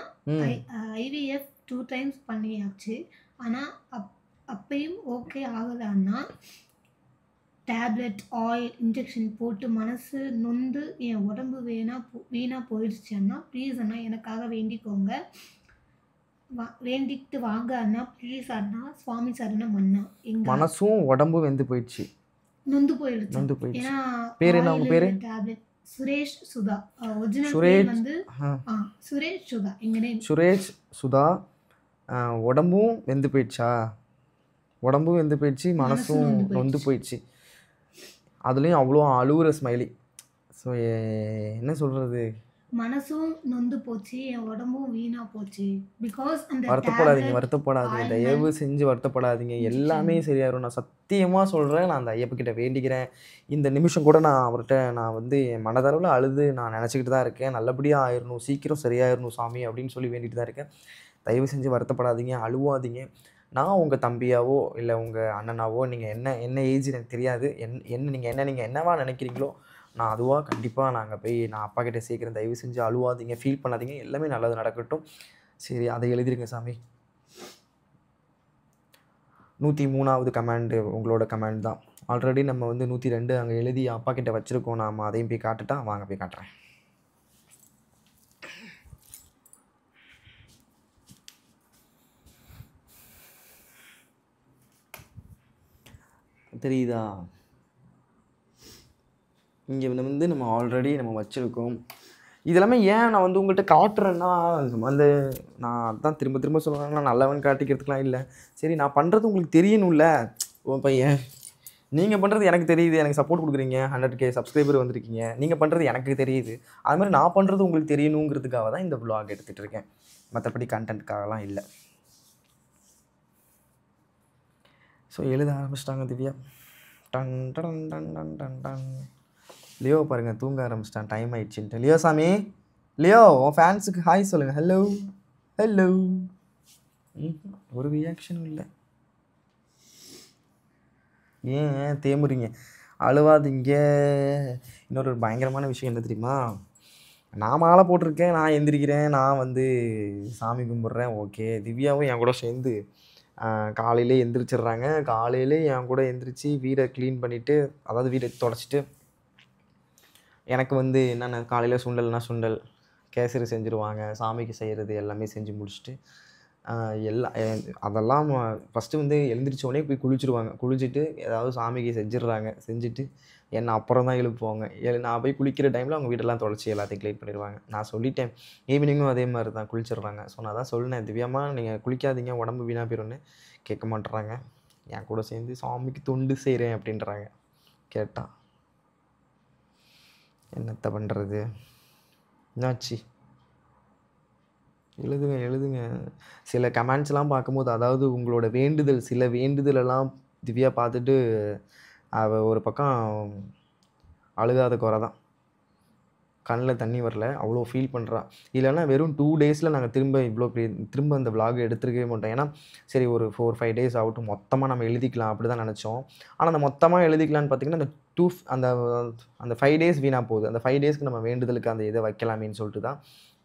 IVF 2 times பண்ணியாச்சு. ஆனால் அப்பையும் ஓகே ஆகலை அண்ணா. டேப்லெட், ஆயில், இன்ஜெக்ஷன் போட்டு மனசு நொந்து என் உடம்பு வீணாக போயிடுச்சு அண்ணா. ப்ளீஸ் அண்ணா எனக்காக வேண்டிக்கோங்க, வேண்டிட்டு வாங்க அண்ணா, ப்ளீஸ் அண்ணா. சுவாமி சரணம் அண்ணா. எங்கள் மனசும் உடம்பும் வெந்து போயிடுச்சு, நொந்து போயிடுச்சு. ஏன்னா பேர் என்ன? உங்கள் பேர்? டேப்லெட் சுரேஷ் சுதா. ஒரிஜினல் பேர் சுரேஷ் வந்து சுரேஷ் சுதா. எங்க நேம் சுரேஷ் சுதா. உடம்பும் வெந்து போயிடுச்சா? உடம்பும் வெந்து போயிடுச்சு, மனசும் நொந்து போயிடுச்சு. அதுலேயும் அவ்வளோ அழுவுற ஸ்மைலி. ஸோ என்ன சொல்கிறது, மனசும் நொந்து போச்சு, என் உடம்பும் வீணா போச்சு. பிகாஸ் அந்த வருத்தப்படாதீங்க, தயவு செஞ்சு வருத்தப்படாதீங்க. எல்லாமே சரியாயிரும். நான் சத்தியமாக சொல்கிறேன். நான் அந்த ஐயப்பக்கிட்ட வேண்டிக்கிறேன். இந்த நிமிஷம் கூட நான் அவர்கிட்ட நான் வந்து என் மனதளவில் அழுது நான் நினச்சிக்கிட்டு தான் இருக்கேன். நல்லபடியாக ஆயிடணும், சீக்கிரம் சரியாயிடணும் சாமி அப்படின்னு சொல்லி வேண்டிட்டு தான் இருக்கேன். தயவு செஞ்சு வருத்தப்படாதீங்க, அழுவாதீங்க. நான் உங்கள் தம்பியாவோ இல்லை உங்கள் அண்ணனாவோ, நீங்கள் என்ன ஏஜ் எனக்கு தெரியாது. நீங்கள் என்னவா நினைக்கிறீங்களோ நான் அதுவாக கண்டிப்பாக நாங்கள் போய் நான் அப்பா கிட்டே சேர்க்குறேன். தயவு செஞ்சு அழுவாதீங்க, ஃபீல் பண்ணாதீங்க, எல்லாமே நல்லது நடக்கட்டும். சரி, அதை எழுதிருங்க சாமி. 103வது கமெண்டு உங்களோட கமெண்ட் தான். ஆல்ரெடி நம்ம வந்து 102 அங்கே எழுதி அப்பா கிட்ட வச்சுருக்கோம். நாம் அதையும் போய் காட்டுட்டா, வாங்க போய் காட்டுறேன். தெரியுதா? இங்கே வந்து நம்ம ஆல்ரெடி நம்ம வச்சுருக்கோம். இதெல்லாமே ஏன் நான் வந்து உங்கள்கிட்ட காட்டுறேன்னா, அந்த நான் அதான் திரும்ப திரும்ப சொல்கிறேன், நான் நல்லவன் காட்டிக்கிறதுக்கெலாம் இல்லை. சரி, நான் பண்ணுறது உங்களுக்கு தெரியணும்ல. ஓ பையன், நீங்கள் பண்ணுறது எனக்கு தெரியுது, எனக்கு சப்போர்ட் கொடுக்குறீங்க, 100K சப்ஸ்கிரைபர் வந்திருக்கீங்க, நீங்கள் பண்ணுறது எனக்கு தெரியுது. அது மாதிரி நான் பண்ணுறது உங்களுக்கு தெரியணுங்கிறதுக்காக தான் இந்த vlog எடுத்துகிட்டு இருக்கேன். மற்றபடி கண்டென்ட்காகலாம் இல்லை. ஸோ எழுத ஆரம்பிச்சிட்டாங்க Divya. Done done done done done done. Leo பாருங்கள், தூங்க ஆரம்பிச்சிட்டான், டைம் ஆயிடுச்சுன்ட்டு. லியோ சாமி, லியோ உன் ஃபேன்ஸுக்கு ஹாய் சொல்லுங்கள். Hello hello. ஒரு ரியாக்ஷனும் இல்லை. ஏன் தேமுறீங்க? அழுவாதீங்க. இன்னொரு பயங்கரமான விஷயம் என்ன தெரியுமா? நான் மாலை போட்டிருக்கேன், நான் எந்திரிக்கிறேன், நான் வந்து சாமி கும்பிட்றேன். ஓகே, திவ்யாவும் என் கூட சேர்ந்து காலையிலே எந்திரிச்சிடுறாங்க. காலையிலே என் கூட எந்திரிச்சு வீடை க்ளீன் பண்ணிவிட்டு, அதாவது வீடை தொடச்சிட்டு, எனக்கு வந்து என்னென்ன காலையில் சுண்டல்னா சுண்டல், கேசரி செஞ்சுருவாங்க. சாமிக்கு செய்கிறது எல்லாமே செஞ்சு முடிச்சுட்டு அதெல்லாம் ஃபஸ்ட்டு வந்து எழுந்திரிச்சோடனே போய் குளிச்சுருவாங்க. குளிச்சுட்டு ஏதாவது சாமிக்கு செஞ்சிடுறாங்க. செஞ்சுட்டு என்னை அப்புறம் தான் எழுப்புவாங்க. நான் போய் குளிக்கிற டைமில் அவங்க வீடெல்லாம் தொடச்சி எல்லாத்தையும் க்ளீன் பண்ணிடுவாங்க. நான் சொல்லிட்டேன், ஈவினிங்கும் அதே மாதிரி தான் குளிச்சிடுறாங்க. ஸோ நான் தான் சொன்னேன், திவ்யாம்மா நீங்கள் குளிக்காதீங்க, உடம்பு வீணாக போயிடும்னு. கேட்க மாட்டுறாங்க. என் கூட சேர்ந்து சாமிக்கு தொண்டு செய்கிறேன் அப்படின்றாங்க. கேட்டால் என்னத்தை பண்ணுறது? என்னாச்சு? எழுதுங்க. சில கமெண்ட்ஸ்லாம் பார்க்கும்போது, அதாவது உங்களோட வேண்டுதல், சில வேண்டுதலெல்லாம் திவ்யா பார்த்துட்டு அவள் ஒரு பக்கம் அழுகாத குறை தான். கண்ணில் தண்ணி வரல, அவ்வளோ ஃபீல் பண்ணுறா. இல்லைன்னா வெறும் 2 டேஸில் நாங்கள் திரும்ப அந்த vlog எடுத்துருக்கவே மாட்டோம். ஏன்னா சரி, ஒரு 4-5 டேஸ் ஆகட்டும், மொத்தமாக நம்ம எழுதிக்கலாம் அப்படி தான் நினச்சோம். ஆனால் அந்த மொத்தமாக எழுதிக்கலான்னு பார்த்தீங்கன்னா, அந்த அந்த 5 டேஸ் வீணாக போகுது. அந்த 5 டேஸ்க்கு நம்ம வேண்டுதலுக்கு அந்த இதை வைக்கலாமேன்னு சொல்லிட்டு தான்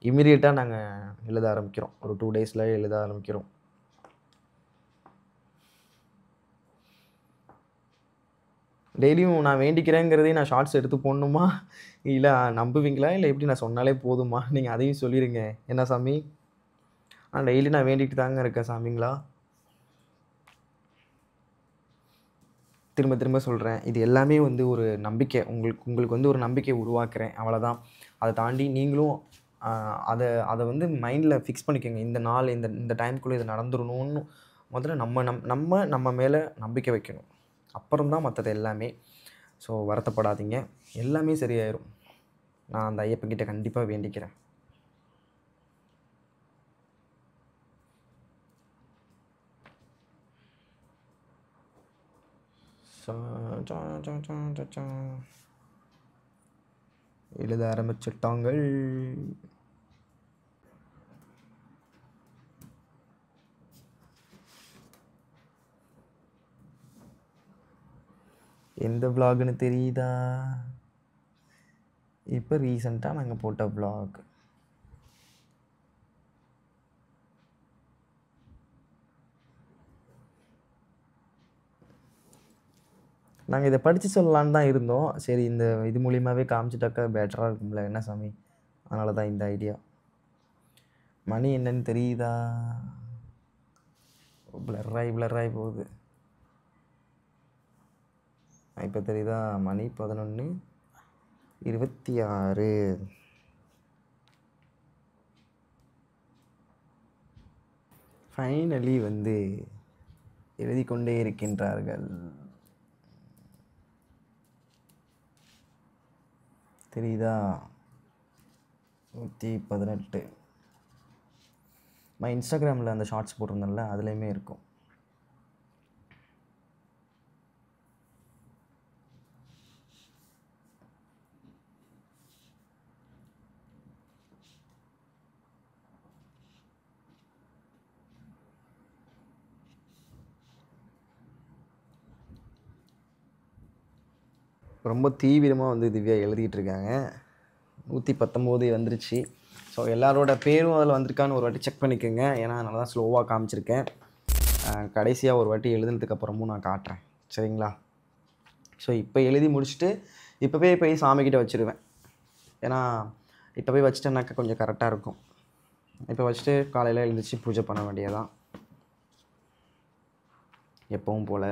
இமீடியட்டாக நாங்கள் எழுத ஆரம்பிக்கிறோம். ஒரு 2 டேஸில் எழுத ஆரம்பிக்கிறோம். டெய்லியும் நான் வேண்டிக்கிறேங்கிறதையும் நான் ஷார்ட்ஸ் எடுத்து போடணுமா? இல்லை நம்புவீங்களா? இல்லை எப்படி நான் சொன்னாலே போதுமா? நீங்கள் அதையும் சொல்லிடுங்க. என்ன சாமி? டெய்லி நான் வேண்டிகிட்டு தாங்க இருக்கேன் சாமிங்களா. திரும்ப திரும்ப சொல்கிறேன், இது எல்லாமே வந்து ஒரு நம்பிக்கை. உங்களுக்கு வந்து ஒரு நம்பிக்கை உருவாக்குறேன், அவ்வளோதான். அதை தாண்டி நீங்களும் அதை வந்து மைண்டில் ஃபிக்ஸ் பண்ணிக்கோங்க. இந்த நாள் இந்த டைம்குள்ளே இது நடந்துடணும்னு முதல்ல நம்ம மேலே நம்பிக்கை வைக்கணும். அப்புறம் தான் மற்றது எல்லாமே. ஸோ வருத்தப்படாதீங்க, எல்லாமே சரியாயிரும். நான் அந்த ஐயப்பன்கிட்ட கண்டிப்பாக வேண்டிக்கிறேன். எழுத ஆரம்பிச்சிட்டாங்கள். எந்த vlogன்னு தெரியுதா? இப்போ ரீசெண்டாக நாங்கள் போட்ட vlog. நாங்கள் இதை படித்து சொல்லலான்னு தான் இருந்தோம். சரி, இது மூலியமாகவே காமிச்சிட்டாக்கா பெட்டராக இருக்கும்ல, என்ன சாமி? அதனால தான் இந்த ஐடியா. மணி என்னன்னு தெரியுதா? பிளர்ராகி போகுது. இப்போ தெரியுதா? மணி 11. 26 ஃபைனலி வந்து எழுதி கொண்டே இருக்கின்றார்கள். தெரியுதா? 118. நான் இன்ஸ்டாகிராமில் அந்த ஷார்ட்ஸ் போட்டிருந்தேன்ல, அதுலேயுமே இருக்கும். ரொம்ப தீவிரமாக வந்து திவ்யா எழுதிட்டு இருக்காங்க. 119 வந்துருச்சு. ஸோ எல்லாரோட பேரும் அதில் வந்திருக்கான்னு ஒரு வாட்டி செக் பண்ணிக்கோங்க. ஏன்னா நல்லா தான் ஸ்லோவாக காமிச்சிருக்கேன். கடைசியாக ஒரு வாட்டி எழுதுனதுக்கப்புறமும் நான் காட்டுறேன், சரிங்களா? ஸோ இப்போ எழுதி முடிச்சுட்டு இப்போவே போய் சாமிக்கிட்ட வச்சுருவேன். ஏன்னா இப்போ போய் வச்சிட்டேன்னாக்கா கொஞ்சம் கரெக்டாக இருக்கும். இப்போ வச்சுட்டு காலையில் எழுந்திரிச்சு பூஜை பண்ண வேண்டியதான் எப்பவும் போல்.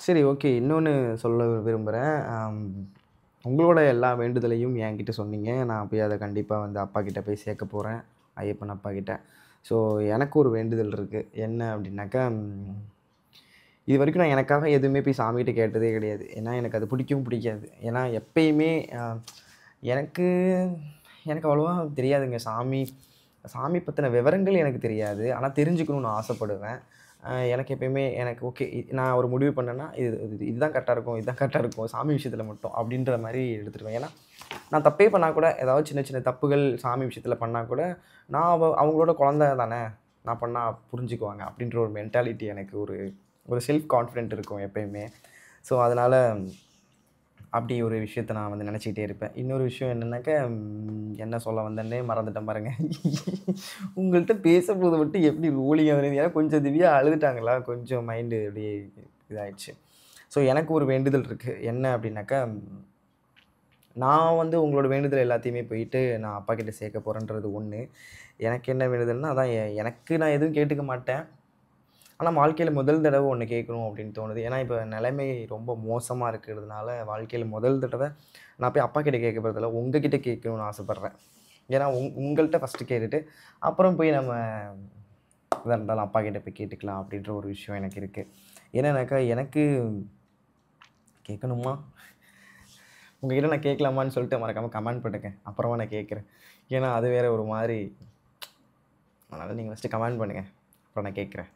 சரி, ஓகே. இன்னொன்று சொல்ல விரும்புகிறேன். உங்களோட எல்லா வேண்டுதலையும் என்கிட்ட சொன்னீங்க. நான் போய் அதை கண்டிப்பாக வந்து அப்பா கிட்ட போய் சேர்க்க போகிறேன், ஐயப்பன் அப்பா கிட்ட. ஸோ எனக்கு ஒரு வேண்டுதல் இருக்குது. என்ன அப்படின்னாக்கா, இது வரைக்கும் நான் எனக்காக எதுவுமே போய் சாமிகிட்ட கேட்டதே கிடையாது. ஏன்னா எனக்கு அது பிடிக்கவும் பிடிக்காது. ஏன்னா எப்பயுமே எனக்கு எனக்கு அவ்வளோவா தெரியாதுங்க. சாமி பற்றின விவரங்கள் எனக்கு தெரியாது. ஆனால் தெரிஞ்சுக்கணுன்னு ஆசைப்படுவேன். எனக்கு எப்பயுமே எனக்கு ஓகே, நான் ஒரு முடிவு பண்ணேன்னா இதுதான் கரெக்டாக இருக்கும், இதுதான் கரெக்டாக இருக்கும் சாமி விஷயத்தில் மட்டும் அப்படின்ற மாதிரி எடுத்துடுவேன். ஏன்னா நான் தப்பே பண்ணால் கூட, ஏதாவது சின்ன சின்ன தப்புகள் சாமி விஷயத்தில் பண்ணால் கூட, நான் அவங்களோட குழந்தை தானே, நான் பண்ணால் புரிஞ்சுக்குவாங்க அப்படின்ற ஒரு மென்டாலிட்டி, எனக்கு ஒரு செல்ஃப் கான்ஃபிடென்ட் இருக்கும் எப்பயுமே. ஸோ அதனால் அப்படி ஒரு விஷயத்த நான் வந்து நினச்சிக்கிட்டே இருப்பேன். இன்னொரு விஷயம் என்னென்னாக்கா, என்ன சொல்ல வந்தேன்னே மறந்துட்டேன் பாருங்க. உங்கள்கிட்ட பேசும்போது மட்டும் எப்படி ரோலிங் ஆகுது? ஏன்னா கொஞ்சம் திவ்யா அழுதுட்டாங்களா, கொஞ்சம் மைண்டு அப்படியே இதாகிடுச்சு. ஸோ எனக்கு ஒரு வேண்டுதல் இருக்குது. என்ன அப்படின்னாக்கா, நான் வந்து உங்களோட வேண்டுதல் எல்லாத்தையுமே போயிட்டு நான் அப்பா கிட்ட சேர்க்க போகிறேன்றது ஒன்று. எனக்கு என்ன வேண்டுதல்னால், அதான் எனக்கு நான் எதுவும் கேட்டுக்க மாட்டேன். ஆனால் வாழ்க்கையில் முதல் தடவை ஒன்று கேட்கணும் அப்படின்னு தோணுது. ஏன்னா இப்போ நிலைமை ரொம்ப மோசமாக இருக்கிறதுனால, வாழ்க்கையில் முதல் தடவை நான் போய் அப்பா கிட்ட கேட்க போகிறதில்ல, உங்ககிட்ட கேட்கணும்னு ஆசைப்பட்றேன். ஏன்னா உங்கள்கிட்ட ஃபஸ்ட்டு கேட்டுட்டு அப்புறம் போய் நம்ம எதாக இருந்தாலும் அப்பா கிட்ட போய் கேட்டுக்கலாம் அப்படின்ற ஒரு விஷயம் எனக்கு இருக்குது. என்னன்னாக்கா, எனக்கு கேட்கணுமா, உங்ககிட்ட நான் கேட்கலாமான்னு சொல்லிட்டு மறக்காமல் கமெண்ட் பண்ணுங்க. அப்புறமா நான் கேட்குறேன். ஏன்னா அது வேறு ஒரு மாதிரி. அதனால் நீங்கள் ஃபஸ்ட்டு கமெண்ட் பண்ணுங்கள், அப்புறம் நான் கேட்குறேன்.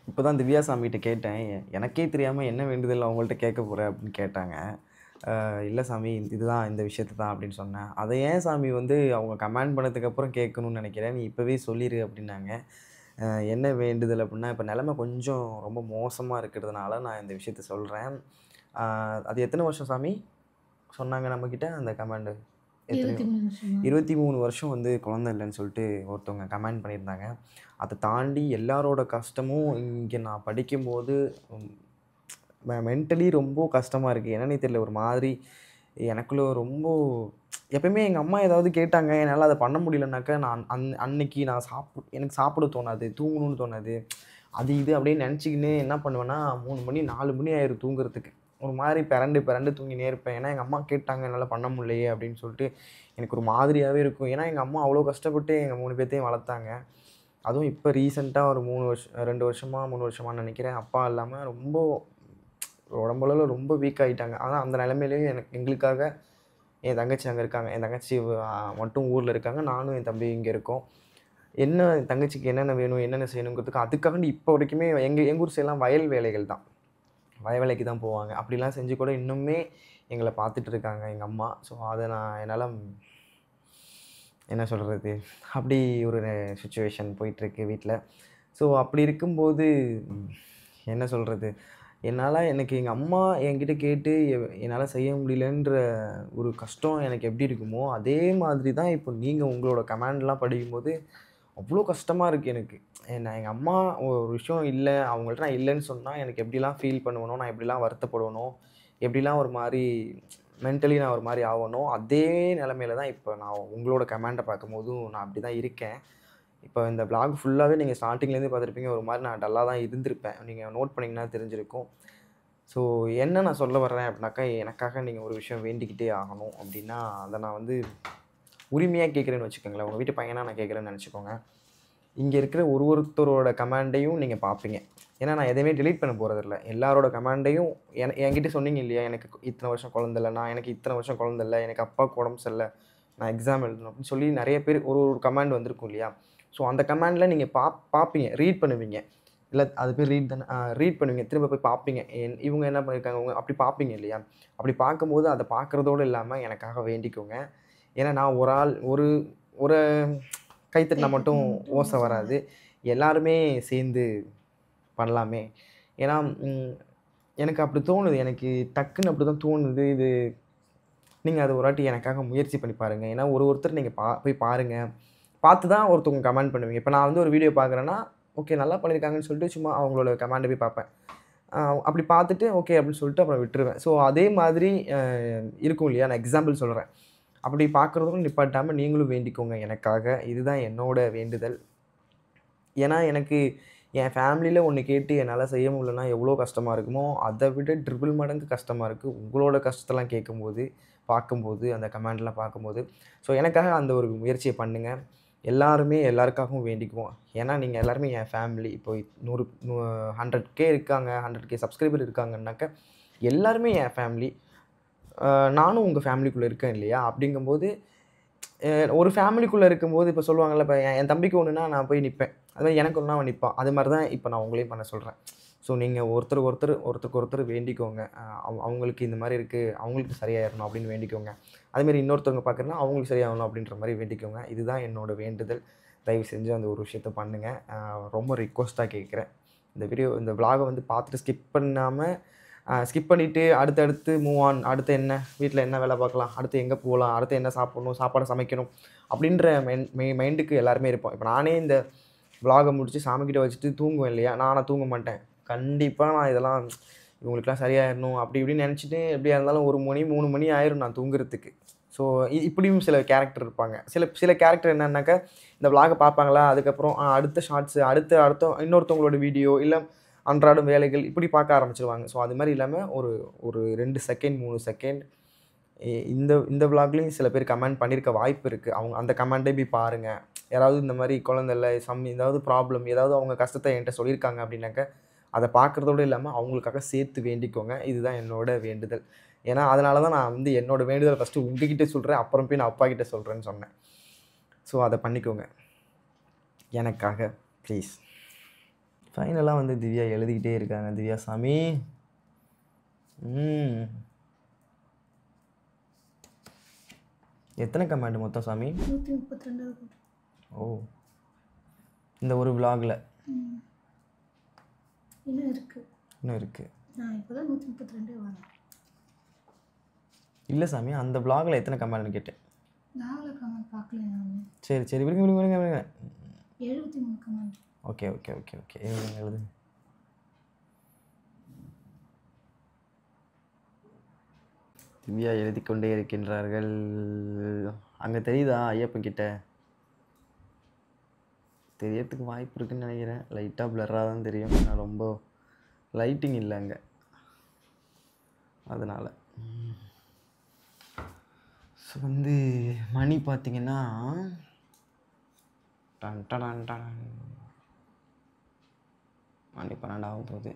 இப்போ தான் திவ்யா சாமிகிட்ட கேட்டேன். எனக்கே தெரியாமல் என்ன வேண்டுதல் அவங்கள்ட்ட கேட்க போகிற அப்படின்னு கேட்டாங்க. இல்லை சாமி, இதுதான் இந்த விஷயத்தை தான் அப்படின்னு சொன்னேன். அதை ஏன் சாமி வந்து அவங்க கமெண்ட் பண்ணதுக்கப்புறம் கேட்கணும்னு நினைக்கிறேன், நீ இப்போவே சொல்லிடு அப்படின்னாங்க. என்ன வேண்டுதல் அப்படின்னா, இப்போ நிலமை கொஞ்சம் ரொம்ப மோசமாக இருக்கிறதுனால நான் இந்த விஷயத்த சொல்கிறேன். அது எத்தனை வருஷம் சாமி சொன்னாங்க நம்மக்கிட்ட அந்த கமெண்டு? எத்தனையோ 23 வருஷம் வந்து குழந்தை இல்லைன்னு சொல்லிட்டு ஒருத்தவங்க கமெண்ட் பண்ணியிருந்தாங்க. அதை தாண்டி எல்லாரோட கஷ்டமும் இங்கே நான் படிக்கும்போது மென்டலி ரொம்ப கஷ்டமாக இருக்குது. என்னன்னே தெரியல, ஒரு மாதிரி எனக்குள்ளே ரொம்ப எப்பயுமே எங்கள் அம்மா ஏதாவது கேட்டாங்க, என்னால் அதை பண்ண முடியலனாக்கா, நான் அன்னைக்கு நான் எனக்கு சாப்பிட தோணாது, தூங்கணும்னு தோணாது. அது இது அப்படியே நினச்சிக்கின்னு என்ன பண்ணுவேன்னா, 3 மணி 4 மணி ஆயிரும் தூங்குறதுக்கு. ஒரு மாதிரி பெரண்டு பெரண்டு தூங்கினே இருப்பேன். ஏன்னா எங்கள் அம்மா கேட்டாங்க, என்னால் பண்ண முடியலையே அப்படின்னு சொல்லிட்டு எனக்கு ஒரு மாதிரியாகவே இருக்கும். ஏன்னா எங்கள் அம்மா அவ்வளோ கஷ்டப்பட்டு எங்கள் 3 பேர்த்தையும் வளர்த்தாங்க. அதுவும் இப்போ ரீசெண்டாக ஒரு 2 வருஷமா 3 வருஷமான்னு நினைக்கிறேன், அப்பா இல்லாமல் ரொம்ப உடம்பளவில் ரொம்ப வீக் ஆகிட்டாங்க. ஆனால் அந்த நிலைமையிலேயும் எங்களுக்காக என் தங்கச்சி அங்கே இருக்காங்க. என் தங்கச்சி மட்டும் ஊரில் இருக்காங்க. நானும் என் தம்பி இங்கே இருக்கோம். என்ன என் தங்கச்சிக்கு என்னென்ன வேணும், என்னென்ன செய்யணுங்கிறதுக்கு அதுக்காண்டி இப்போ வரைக்குமே எங்கள் ஊர் சைடெலாம் வயல் வேலைகள் தான். வயல் வேலைக்கு தான் போவாங்க. அப்படிலாம் செஞ்சு கூட இன்னுமே எங்களை பார்த்துட்டு இருக்காங்க எங்கள் அம்மா. ஸோ அதை என்னால் என்ன சொல்கிறது, அப்படி ஒரு சிச்சுவேஷன் போயிட்டுருக்கு வீட்டில். ஸோ அப்படி இருக்கும்போது என்ன சொல்கிறது, எனக்கு எங்கள் அம்மா என்கிட்ட கேட்டு என்னால் செய்ய முடியலன்ற ஒரு கஷ்டம் எனக்கு எப்படி இருக்குமோ, அதே மாதிரி தான் இப்போ நீங்கள் உங்களோட கமெண்ட்லாம் படிக்கும்போது அவ்வளோ கஷ்டமாக இருக்குது எனக்கு. எங்கள் அம்மா ஒரு விஷயம் இல்லை, அவங்கள்ட்ட நான் இல்லைன்னு சொன்னால் எனக்கு எப்படிலாம் ஃபீல் பண்ணுவேனோ, நான் எப்படிலாம் வருத்தப்படுவேனோ, எப்படிலாம் ஒரு மாதிரி மென்டலி நான் ஒரு மாதிரி ஆகணும், அதே நிலமையில தான் இப்போ நான் உங்களோட கமெண்ட்டை பார்க்கும்போதும் நான் அப்படி தான் இருக்கேன். இப்போ இந்த விளாக் ஃபுல்லாகவே நீங்கள் ஸ்டார்டிங்லேருந்து பார்த்துருப்பீங்க, ஒரு மாதிரி நான் டல்லாக தான் இருந்திருப்பேன். நீங்கள் நோட் பண்ணிங்கன்னா தெரிஞ்சிருக்கும். ஸோ என்ன நான் சொல்ல வர்றேன் அப்படின்னாக்கா, எனக்காக நீங்கள் ஒரு விஷயம் வேண்டிக்கிட்டே ஆகணும் அப்படின்னா, அதை நான் வந்து உரிமையாக கேட்குறேன்னு வச்சுக்கோங்களேன். உங்கள் வீட்டு பையனா நான் கேட்குறேன்னு நினச்சிக்கோங்க. இங்கே இருக்கிற ஒருத்தரோட கமாண்டையும் நீங்கள் பார்ப்பீங்க. ஏன்னா நான் எதையுமே டெலீட் பண்ண போகிறதில்ல. எல்லாரோட கமாண்டையும் என்கிட்ட சொன்னீங்க இல்லையா, எனக்கு இத்தனை வருஷம் குழந்தை இல்ல, நான் எனக்கு இத்தனை வருஷம் குழந்தை இல்ல, எனக்கு அப்பாவுக்கு உடம்பு சரியில்ல, நான் எக்ஸாம் எழுதணும் அப்படின்னு சொல்லி நிறைய பேர் ஒரு ஒரு கமாண்ட் வந்திருக்கும் இல்லையா. ஸோ அந்த கமாண்டில் நீங்கள் பார்ப்பீங்க, ரீட் பண்ணுவீங்க. இல்லை அது பேர் ரீட் தானே, ரீட் பண்ணுவீங்க, திரும்ப போய் பார்ப்பீங்க. இவங்க என்ன பண்ணியிருக்காங்க, அவங்க அப்படி பார்ப்பீங்க இல்லையா. அப்படி பார்க்கும்போது அதை பார்க்குறதோடு இல்லாமல் எனக்காக வேண்டிக்கோங்க. ஏன்னா நான் ஒரு ஆள் ஒரு ஒரு கைத்தட்டினா மட்டும் ஓசை வராது. எல்லாருமே சேர்ந்து பண்ணலாமே. ஏன்னா எனக்கு அப்படி தோணுது. எனக்கு டக்குன்னு அப்படி தான் தோணுது. இது நீங்க அத ஒரு வாட்டி எனக்காக முயற்சி பண்ணி பாருங்க. ஏன்னா ஒருத்தர் நீங்க போய் பாருங்க. பார்த்து தான் ஒருத்தவங்க கமெண்ட் பண்ணுவீங்க. இப்ப நான் வந்து ஒரு வீடியோ பார்க்குறேன்னா, ஓகே நல்லா பண்ணியிருக்காங்கன்னு சொல்லிட்டு சும்மா அவங்களோட கமெண்ட போய் பார்ப்பேன். அப்படி பார்த்துட்டு ஓகே அப்படின்னு சொல்லிட்டு அப்புறம் விட்டுருவேன். ஸோ அதே மாதிரி இருக்கும் இல்லையா? நான் எக்ஸாம்பிள் சொல்றேன். அப்படி பார்க்குறதோட நிப்பாட்டாம நீங்களும் வேண்டிக்கோங்க எனக்காக. இதுதான் என்னோட வேண்டுதல். ஏன்னா எனக்கு என் ஃபேமிலியில ஒண்ணு கேட்டு என்னால செய்ய முடியலன்னா எவ்வளோ கஷ்டமா இருக்குமோ, அத விட ட்ரிபிள் மடங்கு கஷ்டமா இருக்கு. உங்களோட கஷ்டத்தெல்லாம் கேட்கும்போது, பார்க்கும்போது, அந்த கமெண்ட்லாம் பார்க்கும்போது. ஸோ எனக்காக அந்த ஒரு முயற்சிய பண்ணுங்க. எல்லாருமே எல்லாருக்காகவும் வேண்டிக்குவோம். ஏன்னா நீங்க எல்லாருமே என் ஃபேமிலி. இப்போ 100K இருக்காங்க, 100K சப்ஸ்கிரைபர் இருக்காங்கன்னாக்க, எல்லாருமே என் ஃபேமிலி. நானும் உங்க ஃபேமிலிக்குள்ள இருக்கேன் இல்லையா? அப்படிங்கும்போது ஒரு ஃபேமிலிக்குள்ள இருக்கும்போது இப்ப சொல்லுவாங்கல்ல, இப்ப என் தம்பிக்கு ஒண்ணுன்னா நான் போய் நிப்பேன். அது மாரி எனக்கு ஒண்ணுனா அவன் நிப்பான். அது மாரி தான் இப்ப நான் உங்களையும் பண்ண சொல்றேன். ஸோ நீங்க ஒருத்தருக்கு ஒருத்தர் வேண்டிக்கோங்க. அவங்களுக்கு இந்த மாரி இருக்கு, அவங்களுக்கு சரியாயிரணும் அப்படின்னு வேண்டிக்கோங்க. அதேமாரி இன்னொருத்தவங்க பார்க்குறேன்னா, அவங்களுக்கு சரியாகணும் அப்படின்ற மாரி வேண்டிக்கோங்க. இதுதான் என்னோட வேண்டுதல். தயவு செஞ்சு அந்த ஒரு விஷயத்த பண்ணுங்க. ரொம்ப ரிக்வெஸ்ட்டா கேட்குறேன். இந்த விளாக வந்து பார்த்துட்டு ஸ்கிப் பண்ணிட்டு அடுத்தடுத்து மூவ் ஆன். அடுத்து என்ன? வீட்ல என்ன வேலை பார்க்கலாம்? அடுத்து எங்க போலாம்? அடுத்து என்ன சாப்பிடணும்? சாப்பாடு சமைக்கணும். அப்படின்ற மைண்டுக்கு எல்லாருமே இருப்போம். இப்ப நானே இந்த விளாக முடிச்சு சாமிகிட்ட வச்சுட்டு தூங்குவேன் இல்லையா? நானா தூங்க மாட்டேன். கண்டிப்பா நான் இதெல்லாம் இவங்களுக்கெல்லாம் சரியாயிரணும் அப்படி இப்படின்னு நினச்சிட்டு எப்படியா இருந்தாலும் 1 மணி, 3 மணி ஆயிரும் நான் தூங்குறதுக்கு. ஸோ இப்படியும் சில கேரக்டர் இருப்பாங்க. சில கேரக்டர் என்னன்னாக்கா, இந்த விளாக பார்ப்பாங்களா, அதுக்கப்புறம் அடுத்த ஷார்ட்ஸு, அடுத்த இன்னொருத்தவங்களோட வீடியோ, இல்ல அன்றாடம் வேலைகள் இப்படி பார்க்க ஆரம்பிச்சுருவாங்க. ஸோ அது மாரி இல்லாம ஒரு ஒரு 2 செகண்ட், 3 செகண்ட் இந்த இந்த விளாக்லயும் சில பேர் கமெண்ட் பண்ணியிருக்க வாய்ப்பு இருக்கு. அவங்க அந்த கமெண்ட்டே போய் பாருங்க. யாராவது இந்த மாரி குழந்தை இல்ல, ஏதாவது ப்ராப்ளம், ஏதாவது அவங்க கஷ்டத்த என்ட்ட சொல்லியிருக்காங்க அப்படின்னாக்க, அத பார்க்குறதோட இல்லாம அவங்களுக்காக சேர்த்து வேண்டிக்கோங்க. இதுதான் என்னோட வேண்டுதல். ஏன்னா, அதனால தான் நான் வந்து என்னோட வேண்டுதல ஃபர்ஸ்ட்டு உங்ககிட்ட சொல்றேன். அப்புறம் போய் நான் அப்பாகிட்ட சொல்றேன்னு சொன்னேன். ஸோ அத பண்ணிக்கோங்க. எனக்காக ப்ளீஸ். ஃபைனலா வந்து திவ்யா எழுதிக்கிட்டே இருக்காங்க. திவ்யா சாமி. எத்தனை கமெண்ட் மொத்தம் சாமி? 132. ஓ! இந்த ஒரு விளாக்ல. இன்னும் இருக்கு. இன்னும் இருக்கு. நான் இப்பதான் 132 வரேன். இல்ல சாமி, அந்த விளாக்ல எத்தனை கமெண்ட்னு கேட்டேன். நாவல கமெண்ட் பார்க்கல நானு. சரி. விடுங்க. 73 கமெண்ட். ஓகே. எழுதுங்க. திவ்யா எழுதிக் கொண்டே இருக்கின்றார்கள். அங்க தெரியுதா ஐயப்பன் கிட்ட? தெரியறதுக்கு வாய்ப்பு இருக்குன்னு நினைக்கிறேன். லைட்டாக பிளர்ராக தான் தெரியும். நான் ரொம்ப லைட்டிங் இல்லை அங்கே, அதனால். ஸோ வந்து மணி பார்த்தீங்கன்னா மணி 12 ஆக போகுது.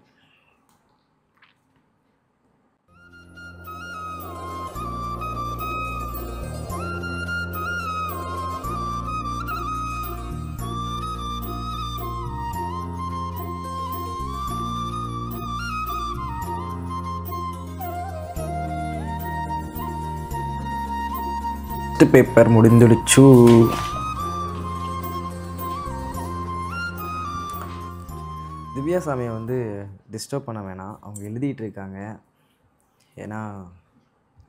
பேப்பர் முடிந்துடுச்சு. திவ்யாசாமியை வந்து டிஸ்டர்ப் பண்ண வேணாம். அவங்க எழுதிட்டு இருக்காங்க. ஏன்னா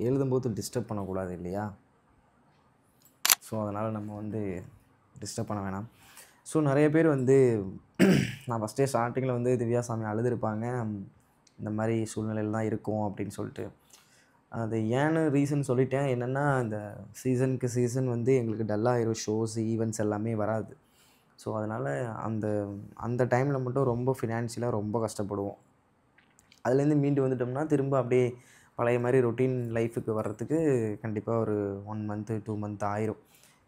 எழுதும்போது டிஸ்டர்ப் பண்ணக்கூடாது இல்லையா? ஸோ அதனால் நம்ம வந்து டிஸ்டர்ப் பண்ண வேணாம். ஸோ நிறைய பேர் வந்து நான் ஃபஸ்ட்டே ஸ்டார்டிங்கில் வந்து திவ்யாசாமி அழுதுருப்பாங்க, இந்த மாதிரி சூழ்நிலையில் தான் இருக்கும் அப்படின்னு சொல்லிட்டு. அது ஏன்னு ரீசன் சொல்லிட்டேன். என்னென்னா, இந்த சீசன் வந்து எங்களுக்கு டல்லாகிடும். ஷோஸ், ஈவெண்ட்ஸ் எல்லாமே வராது. ஸோ அதனால் அந்த டைமில் மட்டும் ரொம்ப ஃபினான்ஷியலாக ரொம்ப கஷ்டப்படுவோம். அதுலேருந்து மீண்டு வந்துட்டோம்னா திரும்ப அப்படியே பழைய மாதிரி ரொட்டீன் லைஃபுக்கு வர்றதுக்கு கண்டிப்பாக ஒரு 1 மந்த்து 2 மந்த் ஆயிரும்.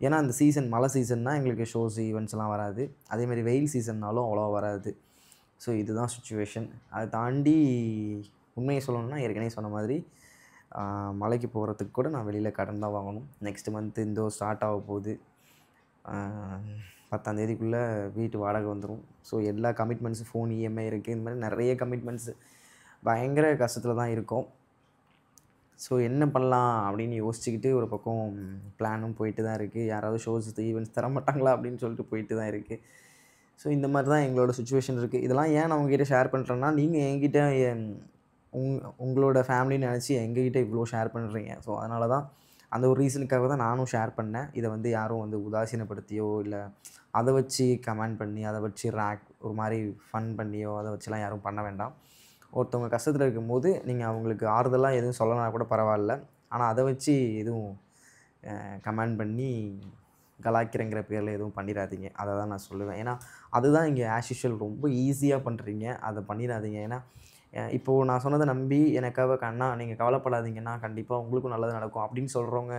ஏன்னா அந்த சீசன் மழை சீசன்னா எங்களுக்கு ஷோஸ் ஈவெண்ட்ஸ்லாம் வராது. அதேமாதிரி வெயில் சீசன்னாலும் அவ்வளோவா வராது. ஸோ இதுதான் சுச்சுவேஷன். அதை தாண்டி உண்மையை சொல்லணும்னா ஏற்கனவே சொன்ன மாதிரி மலைக்கு போகிறதுக்கு கூட நான் வெளியில் கடன் தான் வாங்கணும். நெக்ஸ்ட் மந்த்து இந்தோ ஸ்டார்ட் ஆக போகுது. 10ஆம் தேதிக்குள்ளே வீட்டு வாடகை வந்துடும். ஸோ எல்லா கமிட்மெண்ட்ஸும் ஃபோன் இஎம்ஐ இருக்குது. இந்த மாதிரி நிறைய கமிட்மெண்ட்ஸு பயங்கர கஷ்டத்தில் தான் இருக்கோம். ஸோ என்ன பண்ணலாம் அப்படின்னு யோசிச்சுக்கிட்டு ஒரு பக்கம் பிளானும் போயிட்டு தான் இருக்குது. யாராவது ஷோஸ் ஈவெண்ட்ஸ் தர மாட்டாங்களா அப்படின்னு சொல்லிட்டு போயிட்டு தான் இருக்குது. ஸோ இந்த மாதிரி தான் எங்களோட சுச்சுவேஷன் இருக்குது. இதெல்லாம் ஏன் நான் உங்ககிட்ட ஷேர் பண்ணுறேன்னா, நீங்கள் என்கிட்ட உங்களோட ஃபேமிலின்னு நினச்சி எங்ககிட்ட இவ்வளோ ஷேர் பண்ணுறீங்க. ஸோ அதனால தான் அந்த ஒரு ரீசனுக்காக தான் நானும் ஷேர் பண்ணேன். இதை வந்து யாரும் வந்து உதாசீனப்படுத்தியோ இல்லை அதை வச்சு கமெண்ட் பண்ணி அதை வச்சு ஒரு மாதிரி ஃபன் பண்ணியோ அதை வச்சுலாம் யாரும் பண்ண வேண்டாம். ஒருத்தவங்க கஷ்டத்தில் இருக்கும்போது நீங்கள் அவங்களுக்கு ஆறுதலாக எதுவும் சொல்லலைனா கூட பரவாயில்ல. ஆனால் அதை வச்சு எதுவும் கமெண்ட் பண்ணி கலாய்க்கிறங்கிற பேரில் எதுவும் பண்ணிடாதீங்க. அதை தான் நான் சொல்லுவேன். ஏன்னா அதுதான் இங்கே ஆஸ் யூஷுவல் ரொம்ப ஈஸியாக பண்ணுறீங்க. அதை பண்ணிடாதீங்க. ஏன்னா இப்போது நான் சொன்னதை நம்பி எனக்காக கண்ணா நீங்கள் கவலைப்படாதீங்கன்னா கண்டிப்பாக உங்களுக்கும் நல்லது நடக்கும் அப்படின்னு சொல்கிறவங்க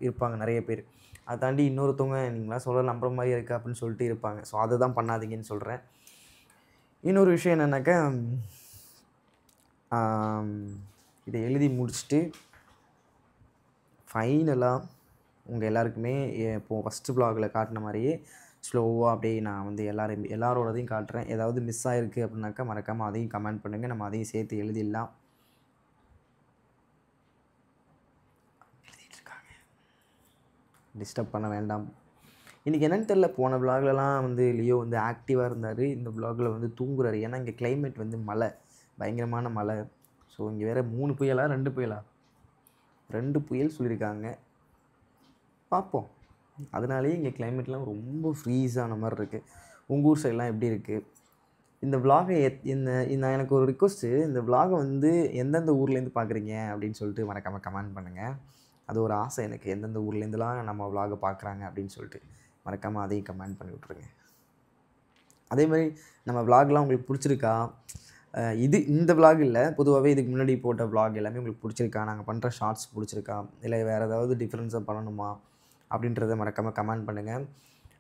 இருப்பாங்க நிறைய பேர். அதை தாண்டி இன்னொருத்தவங்க நீங்களாம் சொல்கிற நம்புற மாதிரி இருக்குது அப்படின்னு சொல்லிட்டு இருப்பாங்க. ஸோ அதை தான் பண்ணாதீங்கன்னு சொல்கிறேன். இன்னொரு விஷயம் என்னென்னாக்கா, இதை எழுதி முடிச்சுட்டு ஃபைனலாக உங்கள் எல்லாருக்குமே இப்போது ஃபஸ்ட்டு வ்ளாகில் காட்டின மாதிரியே ஸ்லோவாக அப்படியே நான் வந்து எல்லாரோடதையும் காட்டுறேன். ஏதாவது மிஸ் ஆகிருக்கு அப்படின்னாக்கா மறக்காமல் அதையும் கமெண்ட் பண்ணுங்கள். நம்ம அதையும் சேர்த்து எழுதிடலாம். எழுதிட்டுருக்காங்க, டிஸ்டர்ப் பண்ண வேண்டாம். இன்றைக்கி என்னென்னு தெரில, போன வ்ளாக்லலாம் வந்து லியோ வந்து ஆக்டிவாக இருந்தார். இந்த வ்ளாகில் வந்து தூங்குறாரு. ஏன்னா இங்கே கிளைமேட் வந்து மழை, பயங்கரமான மழை. ஸோ இங்கே வேறு 3 புயலா 2 புயலா 2 புயல் சொல்லியிருக்காங்க. பார்ப்போம். அதனாலேயே இங்கே கிளைமேட்லாம் ரொம்ப ஃப்ரீஸான மாதிரி இருக்குது. உங்கள் ஊர் சைட்லாம் எப்படி இருக்குது? இந்த வ்ளாகை நான் எனக்கு ஒரு ரிக்வஸ்ட்டு, இந்த வ்ளாகை வந்து எந்தெந்த ஊர்லேருந்து பார்க்குறீங்க அப்படின்னு சொல்லிட்டு மறக்காமல் கமெண்ட் பண்ணுங்கள். அது ஒரு ஆசை எனக்கு, எந்தெந்த ஊர்லேருந்துலாம் நம்ம வ்ளாகை பார்க்குறாங்க அப்படின்னு சொல்லிட்டு மறக்காமல் அதையும் கமெண்ட் பண்ணி விட்ருங்க. அதேமாதிரி நம்ம வ்ளாக்லாம் உங்களுக்கு பிடிச்சிருக்கா? இந்த வ்ளாக் இல்லை, பொதுவாகவே இதுக்கு முன்னாடி போட்ட வ்ளாக் எல்லாமே உங்களுக்கு பிடிச்சிருக்கா? நாங்கள் பண்ணுற ஷார்ட்ஸ் பிடிச்சிருக்கா? இல்லை வேறு ஏதாவது டிஃப்ரென்ஸாக பண்ணணுமா அப்படின்றத மறக்காமல் கமெண்ட் பண்ணுங்கள்.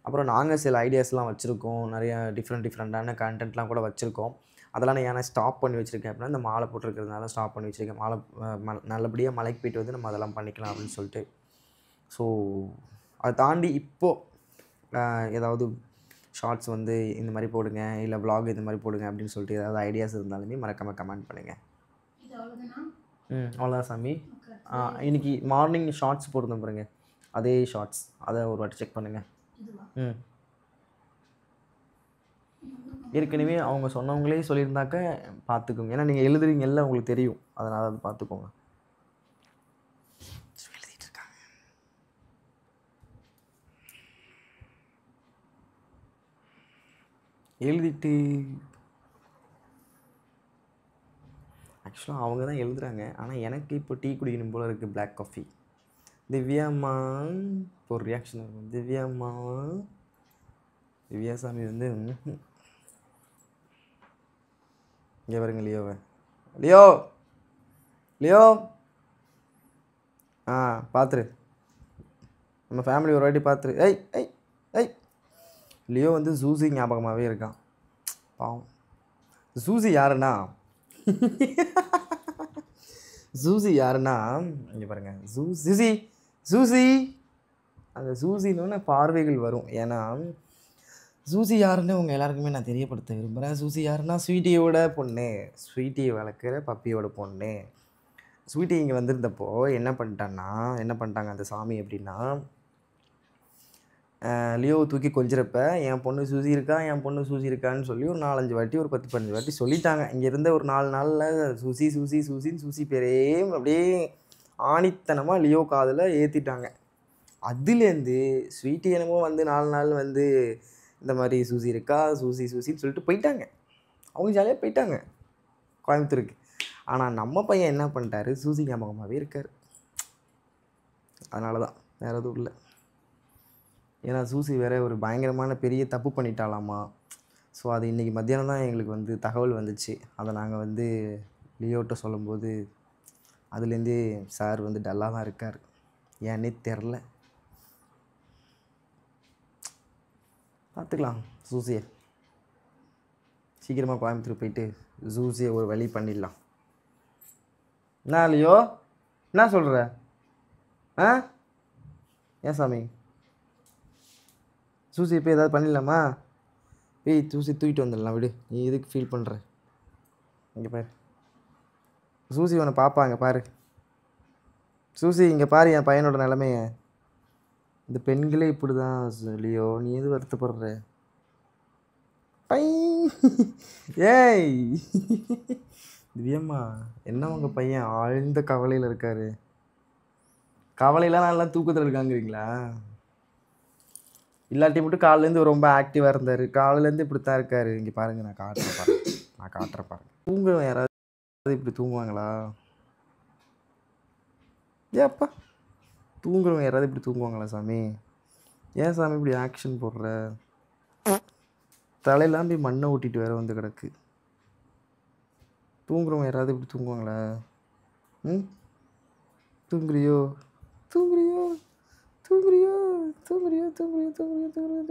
அப்புறம் நாங்கள் சில ஐடியாஸ்லாம் வச்சுருக்கோம். நிறையா டிஃப்ரெண்ட்டான கண்டென்ட்லாம் கூட வச்சுருக்கோம். அதெல்லாம் நான் ஏன்னா ஸ்டாப் பண்ணி வச்சுருக்கேன் அப்படின்னா, இந்த மாலை போட்டிருக்கிறதுனால ஸ்டாப் பண்ணி வச்சுருக்கேன். நல்லபடியாக மலைக்கு போய்ட்டு வந்து நம்ம அதெல்லாம் பண்ணிக்கலாம் அப்படின்னு சொல்லிட்டு. ஸோ அதை தாண்டி இப்போது ஏதாவது ஷார்ட்ஸ் வந்து இந்த மாதிரி போடுங்க, இல்லை வ்ளாக் இந்த மாதிரி போடுங்க அப்படின்னு சொல்லிட்டு ஏதாவது ஐடியாஸ் இருந்தாலுமே மறக்காமல் கமெண்ட் பண்ணுங்கள். அவ்வளோதான் சாமி. இன்றைக்கி மார்னிங் ஷார்ட்ஸ் போட்டுருந்தோம் பாருங்க, அதே ஷார்ட்ஸ், அதை ஒரு வாட்டி செக் பண்ணுங்கள். ஏற்கனவே அவங்க சொன்னவங்களே சொல்லியிருந்தாக்க பார்த்துக்கோங்க. ஏன்னா நீங்கள் எழுதுறீங்கல்ல, உங்களுக்கு தெரியும். அதனால் அதை பார்த்துக்கோங்க. எழுதிட்டு இருக்காங்க. எழுதிட்டு ஆக்சுவலாக அவங்க தான் எழுதுகிறாங்க. ஆனால் எனக்கு இப்போ டீ குடிக்கணும் போல் இருக்குது, பிளாக் காஃபி. திவ்யாம்மா இப்போ ஒரு ரியாக்ஷன் இருக்கும். திவ்யாம்மா, திவ்யாசாமி வந்து இங்கே வருங்க லியோவை. லியோ பார்த்துரு, நம்ம ஃபேமிலி ஒரு வாட்டி பார்த்துரு. ஐய் லியோ வந்து ஜூசி ஞாபகமாகவே இருக்கான் பாவம். ஜூசி யாருன்னா இங்கே பாருங்கள், ஜூசி அந்த ஜூசின்னு பார்வைகள் வரும். ஏன்னா ஜூசி யாருன்னு உங்கள் எல்லாருக்குமே நான் தெரியப்படுத்த விரும்புகிறேன். ஜூசி யாருன்னா ஸ்வீட்டியோட பொண்ணு, ஸ்வீட்டியை வளர்க்குற பப்பியோட பொண்ணு. ஸ்வீட்டி இங்கே வந்திருந்தப்போ என்ன பண்ணிட்டாங்க அந்த சாமி அப்படின்னா, லியோவை தூக்கி கொஞ்சிறப்ப என் பொண்ணு சூசி இருக்கான்னு சொல்லி ஒரு 4-5 வாட்டி, ஒரு 10-15 வாட்டி சொல்லிட்டாங்க. இங்கே இருந்த ஒரு 4 நாளில் சூசி பேரே அப்படியே ஆணித்தனமாக லியோ காதில் ஏற்றிட்டாங்க. அதுலேருந்து ஸ்வீட்டி என்னமோ வந்து 4 நாள் வந்து இந்த மாதிரி சூசி இருக்கா, சூசின்னு சொல்லிட்டு போயிட்டாங்க. அவங்க ஜாலியாக போயிட்டாங்க கோயம்புத்தூருக்கு. ஆனால் நம்ம பையன் என்ன பண்ணிட்டாரு, சூசி ஞாபகமாகவே இருக்கார். அதனால தான், வேறு எதுவும் இல்லை. ஏன்னா சூசி வேறு ஒரு பயங்கரமான பெரிய தப்பு பண்ணிட்டாலாமா. ஸோ அது இன்றைக்கி மத்தியானம் தான் எங்களுக்கு வந்து தகவல் வந்துச்சு. அதை நாங்கள் வந்து லியோட்ட சொல்லும்போது அதுலேருந்தே சார் வந்து டல்லாக தான் இருக்கார். ஏன்னே தெரில. பார்த்துக்கலாம் ஜூஸியை. சீக்கிரமாக கோயம்புத்தூர் போயிட்டு ஜூஸியை ஒரு வழி பண்ணிடலாம். என்ன லியோ, என்ன சொல்கிற? ஆ ஏன் சாமி, ஜூஸியை போய் ஏதாவது பண்ணிடலாமா? போய் ஜூஸி தூக்கிட்டு வந்துடலாம் விடு. நீ எதுக்கு ஃபீல் பண்ணுற? இங்கே பாரு ஜூஸி, உன்னை பார்ப்பாங்க பாரு. ஜூஸி இங்கே பாரு என் பையனோட நிலைமைய. இந்த பெண்களே இப்படி தான் லியோ, நீ எது வருத்தப்படுற? பை ஏய் திவ்யம்மா, என்ன உங்கள் பையன் ஆழ்ந்த கவலையில் இருக்காரு? கவலையெல்லாம் நல்லா தூக்கத்தில் இருக்காங்கிறீங்களா? இல்லாட்டி மட்டும் காலையிலேருந்து ரொம்ப ஆக்டிவாக இருந்தார். காலையிலேருந்து இப்படி தான் இருக்கார். இங்கே பாருங்கள், நான் காட்டுறேன் பாருங்க. தூங்குறவன் யாராவது இப்படி தூங்குவாங்களா? ஏப்பா, தூங்குறவங்க யாராவது இப்படி தூங்குவாங்களா சாமி? ஏன் சாமி இப்படி ஆக்ஷன் போடுற? தலையெல்லாம் போய் மண்ணை ஓட்டிட்டு வேற வந்து கிடக்கு. தூங்குறவங்க யாராவது இப்படி தூங்குவாங்களா? ம், தூங்குறியோ தூங்குறியோ தூங்குறியோ தூங்குறியோ தூங்குறியோ தூங்குறியோ தூங்குறியோ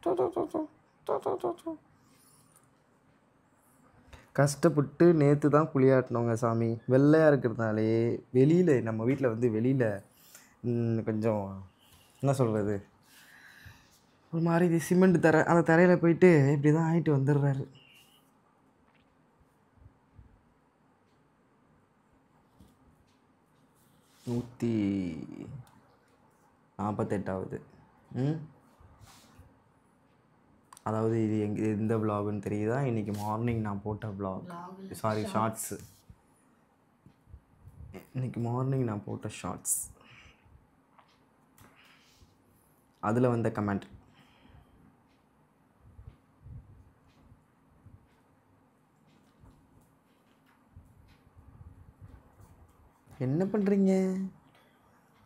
தூங்குறியோ. கஷ்டப்பட்டு நேற்று தான் குளியாட்டினோங்க சாமி. வெள்ளையாக இருக்கிறதுனாலே வெளியில், நம்ம வீட்டில் வந்து வெளியில் கொஞ்சம் என்ன சொல்கிறது, ஒரு மாதிரி இது சிமெண்ட் தரை, அந்த தரையில் போயிட்டு இப்படி தான் ஆகிட்டு வந்துடுறாரு. நூற்றி 48வது. அதாவது இது எந்த விலாகுன்னு தெரியுதா? இன்றைக்கி மார்னிங் நான் போட்ட விலாக், சாரி ஷார்ட்ஸு. இன்றைக்கி மார்னிங் நான் போட்ட ஷார்ட்ஸ், அதில் வந்த கமெண்ட். என்ன பண்ணுறீங்க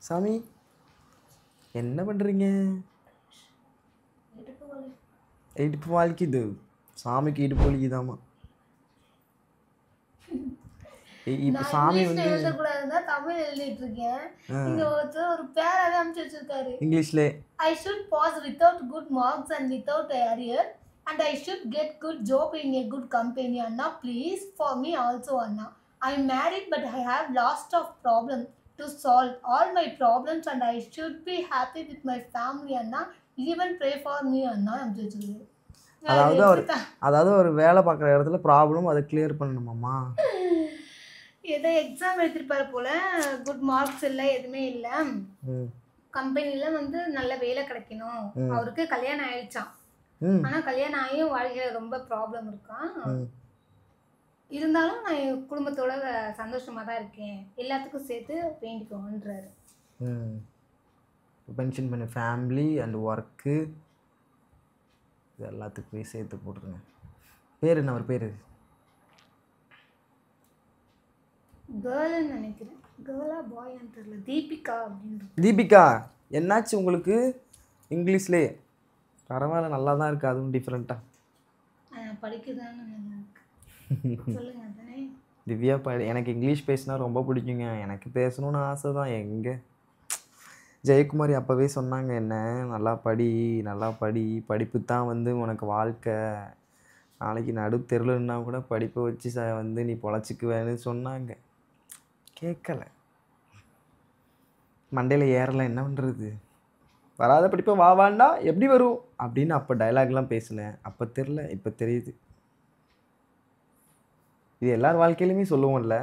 சாமி, என்ன பண்ணுறீங்க? இடுப்பு வலிக்குது சாமிக்கு, இடுப்பு வலிக்குதாமா. இப்போ சாமி வந்து தமிழ் எழுதிட்டு இருக்கேன். இங்க ஒருத்தர் ஒரு பேராவே அனுப்பிச்சு வச்சிருக்காரு இங்கிலீஷ்ல. I should pass without good marks and without arrear, and I should get good job in a good company. Anna, please for me also, Anna. I'm married but I have lots of problems to solve all my problems, and I should be happy with my family, Anna. Even pray for me, Anna. அனுப்பிச்சு வச்சிருக்காரு. அதாவது ஒரு வேலை பார்க்குற இடத்துல problem, அதை clear பண்ணணுமாம்மா. ஏதோ exam எழுதிருப்பாரு போல, குட் மார்க்ஸ் இல்லை, எதுவுமே இல்லை. கம்பெனில வந்து நல்ல வேலை கிடைக்கணும். அவருக்கு கல்யாணம் ஆயிடுச்சான். ஆனா கல்யாணம் ஆகியும் வாழ்க்கையில ரொம்ப ப்ராப்ளம் இருக்கான். இருந்தாலும் நான் என் குடும்பத்தோட சந்தோஷமா தான் இருக்கேன், எல்லாத்துக்கும் சேர்த்து வேண்டிக்கோன்றாரு. மென்ஷன் பண்ண ஃபேமிலி அண்ட் ஒர்க்கு, இது எல்லாத்துக்குமே சேர்த்து போட்டுருங்க. பேர் என்ன அவர் பேர்? கேர்ள்னு நினைக்கிறேன். கேர்ளா பாயான்னு தெரியல. தீபிகா அப்படின்னு. தீபிகா, என்னாச்சு உங்களுக்கு இங்கிலீஷ்லே? பரவாயில்ல, நல்லா தான் இருக்குது, அதுவும் டிஃப்ரெண்ட்டாக. படிக்குதான்னு நல்லா இருக்கு. சொல்லுங்க தானே. திவ்யா எனக்கு இங்கிலீஷ் பேசினா ரொம்ப பிடிக்குங்க. எனக்கு பேசணும்னு ஆசை தான். எங்கே ஜெயக்குமாரி அப்போவே சொன்னாங்க, என்ன நல்லா படி, நல்லா படி, படிப்பு தான் வந்து உனக்கு வாழ்க்கை, நாளைக்கு நடு தெருலன்னா கூட படிப்பை வச்சு வந்து நீ பொழைச்சிக்குவேன்னு சொன்னாங்க. கேட்கல, மண்டையில் ஏறலை, என்ன பண்ணுறது? வராத படிப்பை வாண்டா எப்படி வரும் அப்படின்னு அப்போ டைலாக்லாம் பேசினேன். அப்போ தெரில, இப்போ தெரியுது. இது எல்லார் வாழ்க்கையிலுமே சொல்லுவோம்ல.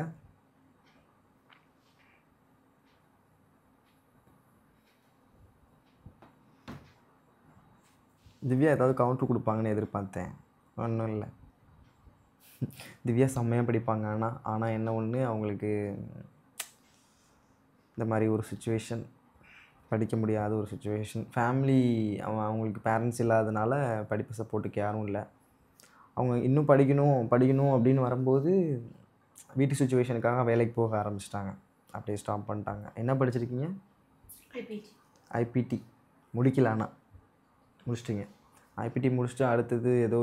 திவ்யா ஏதாவது கவுண்டர் கொடுப்பாங்கன்னு எதிர்பார்த்தேன், ஒன்றும் இல்லை. திவ்யா செம்மையாக படிப்பாங்க. ஆனால் என்ன ஒன்று, அவங்களுக்கு இந்த மாதிரி ஒரு சுச்சுவேஷன், படிக்க முடியாத ஒரு சுச்சுவேஷன், ஃபேமிலி, அவங்களுக்கு பேரண்ட்ஸ் இல்லாதனால படிப்பு சப்போர்ட்டுக்கு யாரும் இல்லை. அவங்க இன்னும் படிக்கணும் அப்படின்னு வரும்போது வீட்டு சுச்சுவேஷனுக்காக வேலைக்கு போக ஆரம்பிச்சிட்டாங்க. அப்படியே ஸ்டாப் பண்ணிட்டாங்க. என்ன படிச்சிருக்கீங்க? ஐபிடி. ஐபிடி முடிக்கல. ஆனால் முடிச்சிட்டிங்க. ஐபிடி முடிச்சுட்டு அடுத்தது ஏதோ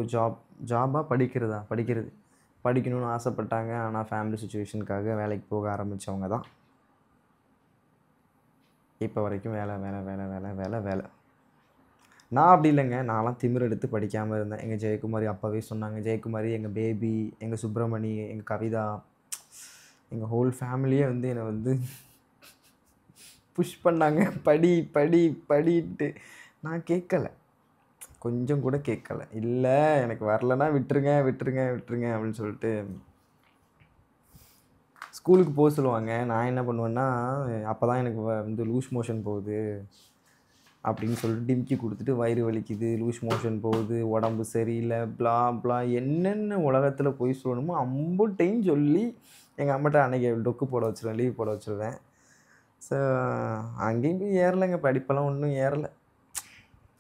படிக்கிறது படிக்கணும்னு ஆசைப்பட்டாங்க. ஆனால் ஃபேமிலி சுச்சுவேஷனுக்காக வேலைக்கு போக ஆரம்பித்தவங்க தான் இப்போ வரைக்கும் வேலை வேலை வேலை வேலை வேலை வேலை. நான் அப்படி இல்லைங்க. நான்லாம் திமிர் எடுத்து படிக்காமல் இருந்தேன். எங்கள் ஜெயக்குமாரி அப்போவே சொன்னாங்க. ஜெயக்குமாரி, எங்கள் பேபி, எங்கள் சுப்பிரமணி, எங்கள் கவிதா, எங்கள் ஹோல் ஃபேமிலியே வந்து என்னை வந்து புஷ் பண்ணாங்க. படி படி படின்ட்டு. நான் கேட்கல, கொஞ்சம் கூட கேட்கல. இல்லை எனக்கு வரலன்னா விட்டுருங்க விட்டுருங்க விட்டுருங்க அப்படின்னு சொல்லிட்டு ஸ்கூலுக்கு போக சொல்லுவாங்க. நான் என்ன பண்ணுவேன்னா, அப்போ தான் எனக்கு வந்து லூஸ் மோஷன் போகுது அப்படின்னு சொல்லிட்டு டிம்கி கொடுத்துட்டு வயிறு வலிக்குது, லூஸ் மோஷன் போகுது, உடம்பு சரியில்லை, ப்ளா ப்ளா என்னென்ன உலகத்தில் போய் சொல்லணுமோ அம்புட்டையும் சொல்லி எங்கள் அம்மாட்ட அன்றைக்கி டொக்கு போட வச்சுருவேன், லீவ் போட வச்சுருவேன். ஸோ அங்கேயும் போய் ஏறலைங்க, படிப்பெல்லாம் ஒன்றும் ஏறலை.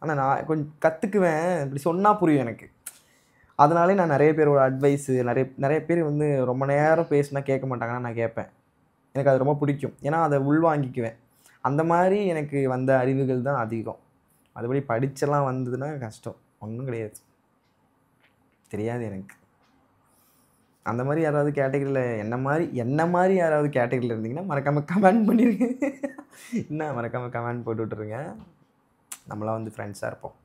ஆனால் நான் கொஞ்சம் கற்றுக்குவேன், இப்படி சொன்னால் புரியும் எனக்கு. அதனாலே நான் நிறைய பேரோட அட்வைஸு நிறைய பேர் வந்து ரொம்ப நேரம் பேசினா கேட்க மாட்டாங்கன்னா நான் கேட்பேன். எனக்கு அது ரொம்ப பிடிக்கும். ஏன்னா அதை உள்வாங்கிக்குவேன். அந்த மாதிரி எனக்கு வந்த அறிவுகள் தான் அதிகம். அதுபடி படிச்செல்லாம் வந்ததுன்னா கஷ்டம், ஒன்றும் கிடையாது, தெரியாது எனக்கு. அந்த மாதிரி யாராவது கேட்டகரியில் என்ன மாதிரி யாராவது கேட்டகரியில் இருந்தீங்கன்னா மறக்காமல் கமெண்ட் பண்ணிடுங்க. என்ன மறக்காமல் கமெண்ட் போட்டு விட்ருங்க. நம்மளாம் வந்து ஃப்ரெண்ட்ஸாக இருப்போம்.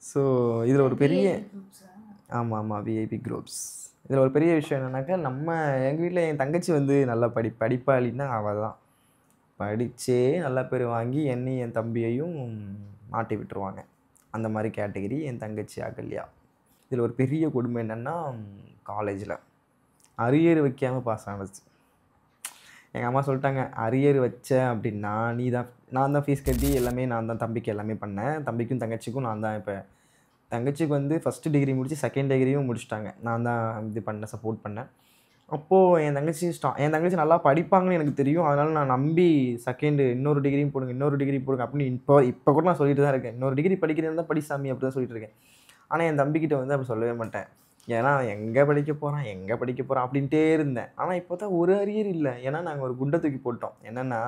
ஸோ இதில் ஒரு பெரிய ஆமாம் விஐபி குரூப்ஸ். இதில் ஒரு பெரிய விஷயம் என்னென்னாக்கா, எங்கள் வீட்டில் என் தங்கச்சி வந்து நல்லா படிப்பாளின்னா அவள் தான். படித்தே நல்ல பேர் வாங்கி என்னையும் என் தம்பியையும் மாட்டி விட்டுருவாங்க. அந்த மாதிரி கேட்டகரி என் தங்கச்சி அகல்யா. இதில் ஒரு பெரிய கொடுமை என்னென்னா, காலேஜில் அரியர் வைக்காமல் பாஸ் ஆனது. எங்கள் அம்மா சொல்லிட்டாங்க, அரியர் வச்ச அப்படின்னா நான் தான் ஃபீஸ் கட்டி எல்லாமே நான் தான் தம்பிக்கு எல்லாமே பண்ணேன். தம்பிக்கும் தங்கச்சிக்கும் நான் தான். இப்போ தங்கச்சிக்கு வந்து ஃபஸ்ட்டு டிகிரி முடித்து செகண்ட் டிகிரியும் முடிச்சிட்டாங்க. நான் தான் இது பண்ணேன், சப்போர்ட் பண்ணேன். அப்போது என் தங்கச்சி நல்லா படிப்பாங்கன்னு எனக்கு தெரியும். அதனால் நான் நம்பி இன்னொரு டிகிரியும் போடுங்க அப்படின்னு இப்போ கூட நான் சொல்லிட்டு தான் இருக்கேன். இன்னொரு டிகிரி படிக்கிறேன்னு தான் படி சாமி அப்படி தான் சொல்லிட்டு இருக்கேன். ஆனால் என் தம்பிக்கிட்ட வந்து அப்படி சொல்லவே மாட்டேன். ஏன்னா எங்கே படிக்க போகிறான் அப்படின்ட்டே இருந்தேன். ஆனால் இப்போ தான் ஒரு அரியர் இல்லை. ஏன்னா நாங்கள் ஒரு குண்டை தூக்கி போட்டோம். என்னென்னா,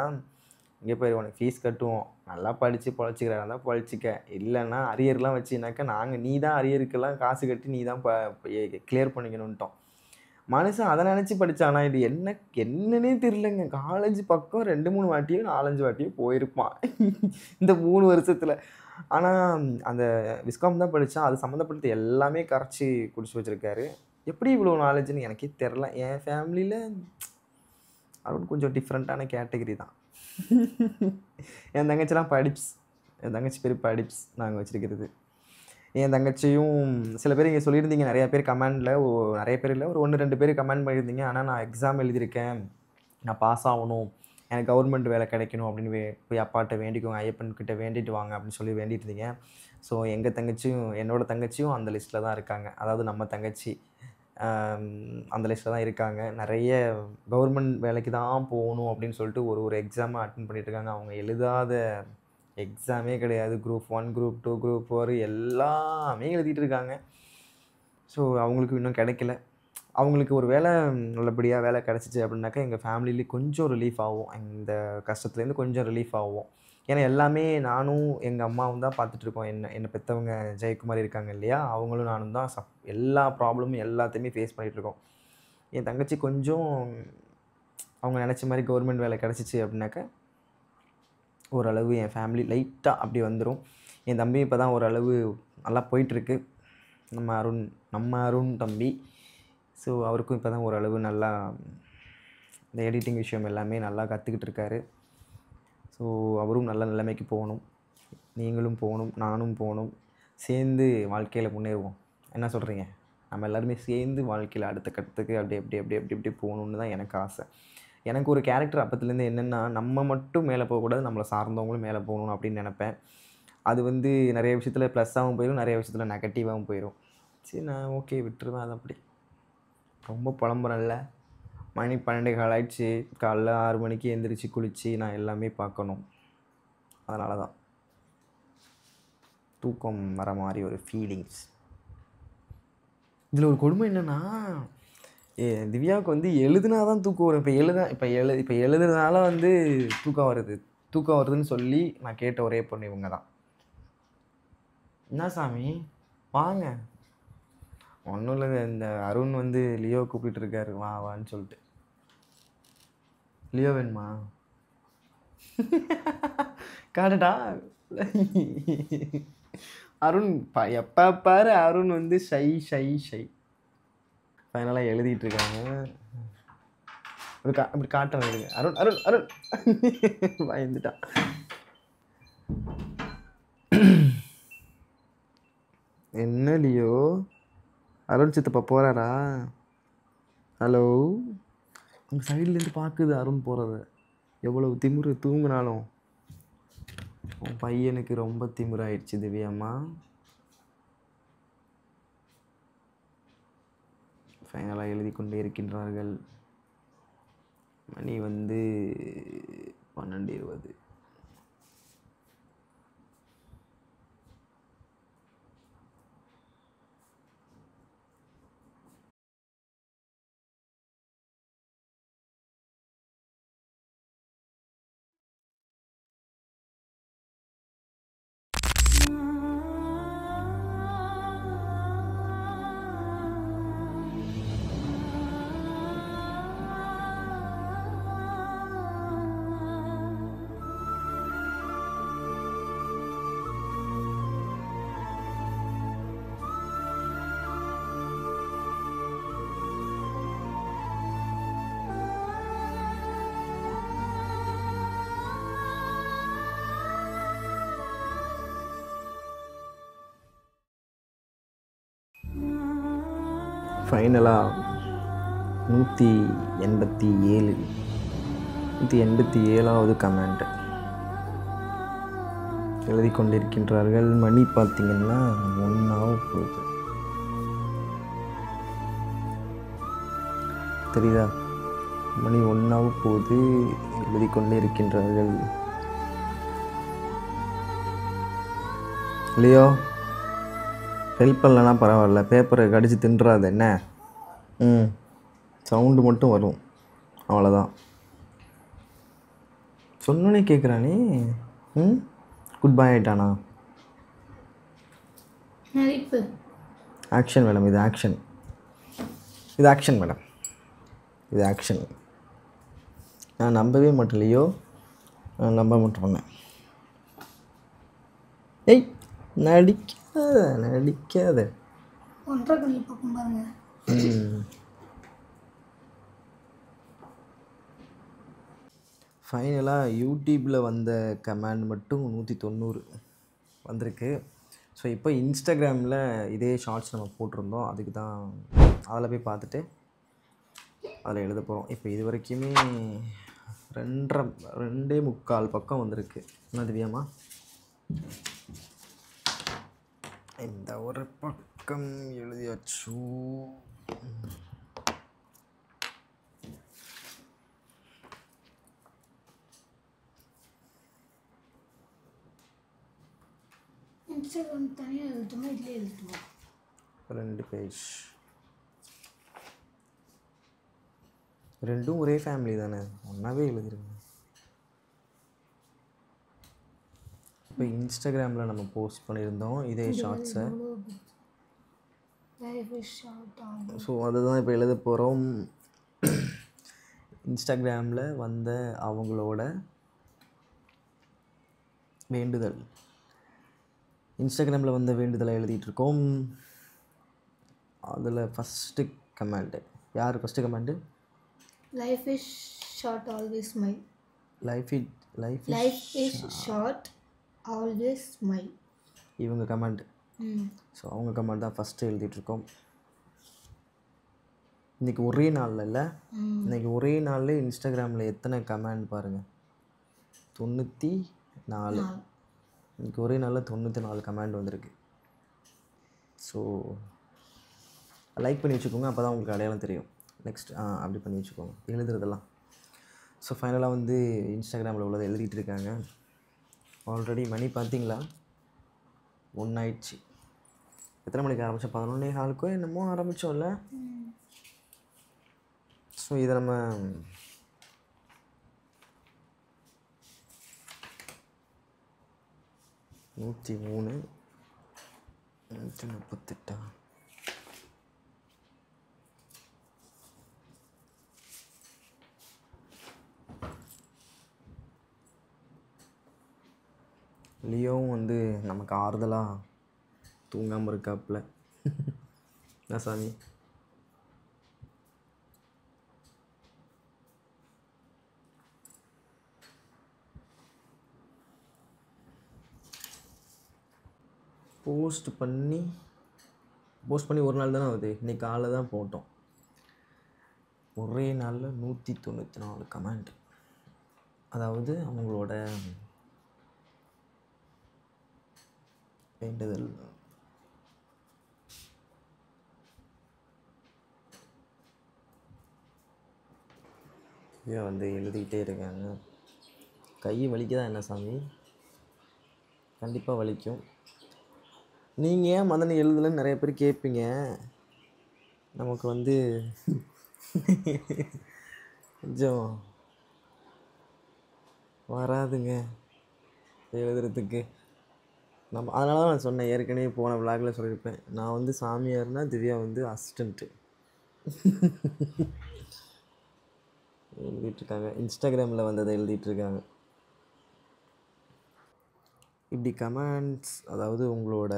இங்கே போய் உனக்கு ஃபீஸ் கட்டுவோம், நல்லா படித்து பொழைச்சிக்கிறா தான் பொழைச்சிக்க, இல்லைன்னா அரியர்லாம் வச்சுனாக்கா நீ தான் அரியருக்கெல்லாம் காசு கட்டி நீ தான் கிளியர் பண்ணிக்கணுன்ட்டோம். மனுஷன் அதை நினச்சி படித்தானா, இது என்னன்னே தெரிலங்க. காலேஜ் பக்கம் 2-3 வாட்டியோ 4-5 வாட்டியோ போயிருப்பான் இந்த 3 வருஷத்தில். ஆனால் அந்த விஸ்காம் தான் படித்தான். அது சம்மந்தப்பட்ட எல்லாமே கரைச்சி குடிச்சு வச்சுருக்காரு. எப்படி இவ்வளோ நாலேஜுன்னு எனக்கே தெரில. என் ஃபேமிலியில் அருண் கொஞ்சம் டிஃப்ரெண்ட்டான கேட்டகரி தான். என் தங்கச்சிலாம் என் தங்கச்சி பேர் படிப்ஸ் நாங்கள் வச்சுருக்கிறது. என் தங்கச்சியும் சில பேர் இங்கே சொல்லியிருந்தீங்க, நிறையா பேர் கமெண்டில், நிறைய பேர் இல்லை, ஒரு 1-2 பேர் கமெண்ட் பண்ணியிருந்தீங்க. ஆனால் நான் எக்ஸாம் எழுதியிருக்கேன், நான் பாஸ் ஆகணும், எனக்கு கவர்மெண்ட் வேலை கிடைக்கணும் அப்படின்னு போய் அப்பாட்ட வேண்டிக்கோங்க, ஐயப்பன்கிட்ட வேண்டிட்டு வாங்க அப்படின்னு சொல்லி வேண்டிட்டு இருந்தீங்க. ஸோ என்னோட தங்கச்சியும் அந்த லிஸ்ட்டில் தான் இருக்காங்க. அதாவது நம்ம தங்கச்சி அந்த லிஸ்ட்டில் தான் இருக்காங்க. நிறைய கவர்மெண்ட் வேலைக்கு தான் போகணும் அப்படின்னு சொல்லிட்டு ஒரு எக்ஸாமை அட்டென்ட் பண்ணிகிட்ருக்காங்க. அவங்க எழுதாத எக்ஸாமே கிடையாது. குரூப் 1, குரூப் 2, குரூப் 4 எல்லாமே எழுதிட்டு இருக்காங்க. ஸோ அவங்களுக்கு இன்னும் கிடைக்கல. அவங்களுக்கு ஒரு நல்லபடியாக வேலை கிடச்சிச்சு அப்படின்னாக்கா எங்கள் ஃபேமிலியிலே கொஞ்சம் ரிலீஃப் ஆகும். இந்த கஷ்டத்துலேருந்து கொஞ்சம் ரிலீஃப் ஆகும். ஏன்னா எல்லாமே நானும் எங்கள் அம்மாவும் தான் பார்த்துட்ருக்கோம். என்னை பெற்றவங்க ஜெயக்குமாரி இருக்காங்க இல்லையா, அவங்களும் நானும் தான் எல்லா ப்ராப்ளமும் எல்லாத்தையுமே ஃபேஸ் பண்ணிகிட்ருக்கோம். என் தங்கச்சி கொஞ்சம் அவங்க நினச்ச மாதிரி கவர்மெண்ட் வேலை கிடச்சிச்சு அப்படின்னாக்கா ஓரளவு என் ஃபேமிலி லைட்டாக அப்படி வந்துடும். என் தம்பி இப்போ தான் ஓரளவு நல்லா போயிட்டுருக்கு. நம்ம அருண் தம்பி. ஸோ அவருக்கும் இப்போ தான் ஓரளவு நல்லா இந்த எடிட்டிங் விஷயம் எல்லாமே நல்லா கற்றுக்கிட்டு இருக்காரு. ஸோ அவரும் நல்ல நிலைமைக்கு போகணும், நீங்களும் போகணும், நானும் போகணும், சேர்ந்து வாழ்க்கையில் முன்னேறுவோம். என்ன சொல்கிறீங்க? நம்ம எல்லாருமே சேர்ந்து வாழ்க்கையில் அடுத்த கட்டத்துக்கு அப்படி போகணுன்னு தான் எனக்கு ஆசை. எனக்கு ஒரு கேரக்டர் அப்பத்துலேருந்து என்னென்னா, நம்ம மட்டும் மேலே போகக்கூடாது, நம்மளை சார்ந்தவங்களும் மேலே போகணும் அப்படின்னு நினப்பேன். அது வந்து நிறைய விஷயத்தில் ப்ளஸ்ஸாகவும் போயிடும், நிறைய விஷயத்தில் நெகட்டிவாகவும் போயிடும். சரி, நான் ஓகே விட்டுருவேன். அது அப்படி ரொம்ப புலம்புறேன்ல. மணி 12 ஆயிடுச்சு. காலைல 6 மணிக்கு எழுந்திரிச்சு குளித்து நான் எல்லாமே பார்க்கணும். அதனால தான் தூக்கம் வர மாதிரி ஒரு ஃபீலிங்ஸ். இதில் ஒரு கொடுமை என்னென்னா, திவ்யாவுக்கு வந்து எழுதுனா தான் தூக்கம் வரும். இப்போ எழுதுறதுனால வந்து தூக்கம் வருது. தூக்கம் வருதுன்னு சொல்லி நான் கேட்ட ஒரே பொண்ணு இவங்க தான். என்ன சாமி வாங்க. ஒன்றும் இல்லைங்க, இந்த அருண் வந்து லியோ கூப்பிட்டு இருக்காரு வா வான்னு சொல்லிட்டு. லியோ வேணுமா? காட்டுடா. அருண் எப்போ பாரு அருண் வந்து ஷை ஷை ஷை. ஃபைனலாக எழுதிட்டு இருக்காங்க. அப்படி காட்டுறேன் எழுதுங்க. அருண் அருண் அருண் பயந்துட்டான். என்ன லியோ, அருண் சித்தப்பா போகிறாரா? ஹலோ, உங்கள் சைட்லேருந்து பார்க்குது அருண் போகிறத. எவ்வளவு திமிரு தூங்கினாலும். உன் பையனுக்கு ரொம்ப திமிராயிடுச்சு திவ்யாம்மா. ஃபைனலாக எழுதி கொண்டே இருக்கின்றார்கள். மணி வந்து 12:20. ஃபைனலாக 187வது கமெண்ட் எழுதி கொண்டிருக்கின்றார்கள். மணி பார்த்திங்கன்னா 1 போகுது. தெரியுதா? மணி 1 போகுது. எழுதி கொண்டே இருக்கின்றார்கள். லியோ ஹெல்ப் பண்ணலன்னா பரவாயில்ல, பேப்பரை கடிச்சு தின்றாது என்ன. சவுண்டு மட்டும் வரும், அவ்வளோதான். சொன்னோன்னே கேட்குறானே. குட் பை ஆகிட்டானா? ஆக்ஷன் மேடம், இது ஆக்ஷன். இது ஆக்ஷன் மேடம், இது ஆக்ஷன். நான் நம்பவே மாட்டேன் லியோ, நான் நம்ப மாட்டேன். ஏய் நடிக்காத. ஃபைனலாக யூடியூப்பில் வந்த கமெண்ட் மட்டும் 190 வந்திருக்கு. ஸோ இப்போ இன்ஸ்டாகிராமில் இதே ஷார்ட்ஸ் நம்ம போட்டிருந்தோம், அதுக்கு தான் அதில் போய் பார்த்துட்டு அதில் எழுத போகிறோம். இப்போ இது வரைக்குமே 2.25 பக்கம் வந்திருக்கு. என்ன திவ்யாம்மா? இந்த ஒரு பக்கம் எழுதியாச்சு. இன்ஸ்டாகிராம் தனியாக எழுதுமா, இதில் எழுதுமா? 2 பேஜ். ரெண்டும் ஒரே ஃபேமிலி தானே, ஒன்றாவே எழுதிருங்க. இப்போ இன்ஸ்டாகிராமில் நம்ம போஸ்ட் பண்ணியிருந்தோம் இதே ஷார்ட்ஸை. ஸோ அதுதான் இப்போ எழுத போகிறோம். இன்ஸ்டாகிராமில் வந்த அவங்களோட வேண்டுதல், இன்ஸ்டாகிராமில் வந்த வேண்டுதலை எழுதிட்டுருக்கோம். அதில் ஃபஸ்ட்டு கமெண்ட்டு யார்? First comment life is short always my. Life is short always my. இவங்க கமெண்ட். ஸோ அவங்க கமெண்ட் தான் ஃபஸ்ட்டு எழுதிட்டுருக்கோம். இன்றைக்கி ஒரே நாளில் இல்லை, இன்றைக்கி ஒரே நாளில் இன்ஸ்டாகிராமில் எத்தனை கமெண்ட் பாருங்கள், 94. இன்றைக்கி ஒரே நாளில் 94 கமெண்ட் வந்திருக்கு. ஸோ லைக் பண்ணி வச்சுக்கோங்க, அப்போ தான் உங்களுக்கு அடையாளம் தெரியும். நெக்ஸ்ட் அப்படி பண்ணி வச்சுக்கோங்க எழுதுறதெல்லாம். ஸோ ஃபைனலாக வந்து இன்ஸ்டாகிராமில் உள்ளதை எழுதிட்டு இருக்காங்க. ஆல்ரெடி மணி பார்த்தீங்களா 1 ஆயிடுச்சு. எத்தனை மணிக்கு ஆரம்பித்தோம்? 11:15 என்னமோ ஆரம்பித்தோம்ல. ஸோ இதை நம்ம 103 148. லியோவும் வந்து நமக்கு ஆறுதலாக தூங்காமல் இருக்காப்புல. என்ன சாமி? போஸ்ட் பண்ணி ஒரு நாள் தானே ஆகுது. இன்றைக்கி காலைல தான் போட்டோம். ஒரே நாளில் 194 கமெண்ட். அதாவது அவங்களோட வேண்டுதல். வந்து எழுதிக்கிட்டே இருக்காங்க. கை வலிக்குதா என்ன சாமி? கண்டிப்பாக வலிக்கும். நீங்கள் ஏன் மதனை எழுதலைன்னு நிறைய பேர் கேட்பீங்க. நமக்கு வந்து கொஞ்சம் வராதுங்க எழுதுறதுக்கு. நம்ம அதனால தான் நான் சொன்னேன், ஏற்கனவே போன விளாகில் சொல்லியிருப்பேன், நான் வந்து சாமியார்னா திவ்யா வந்து அசிஸ்டண்ட்டு. எழுதிட்டுருக்காங்க, இன்ஸ்டாகிராமில் வந்ததை எழுதிட்டுருக்காங்க. இப்படி கமெண்ட்ஸ், அதாவது உங்களோட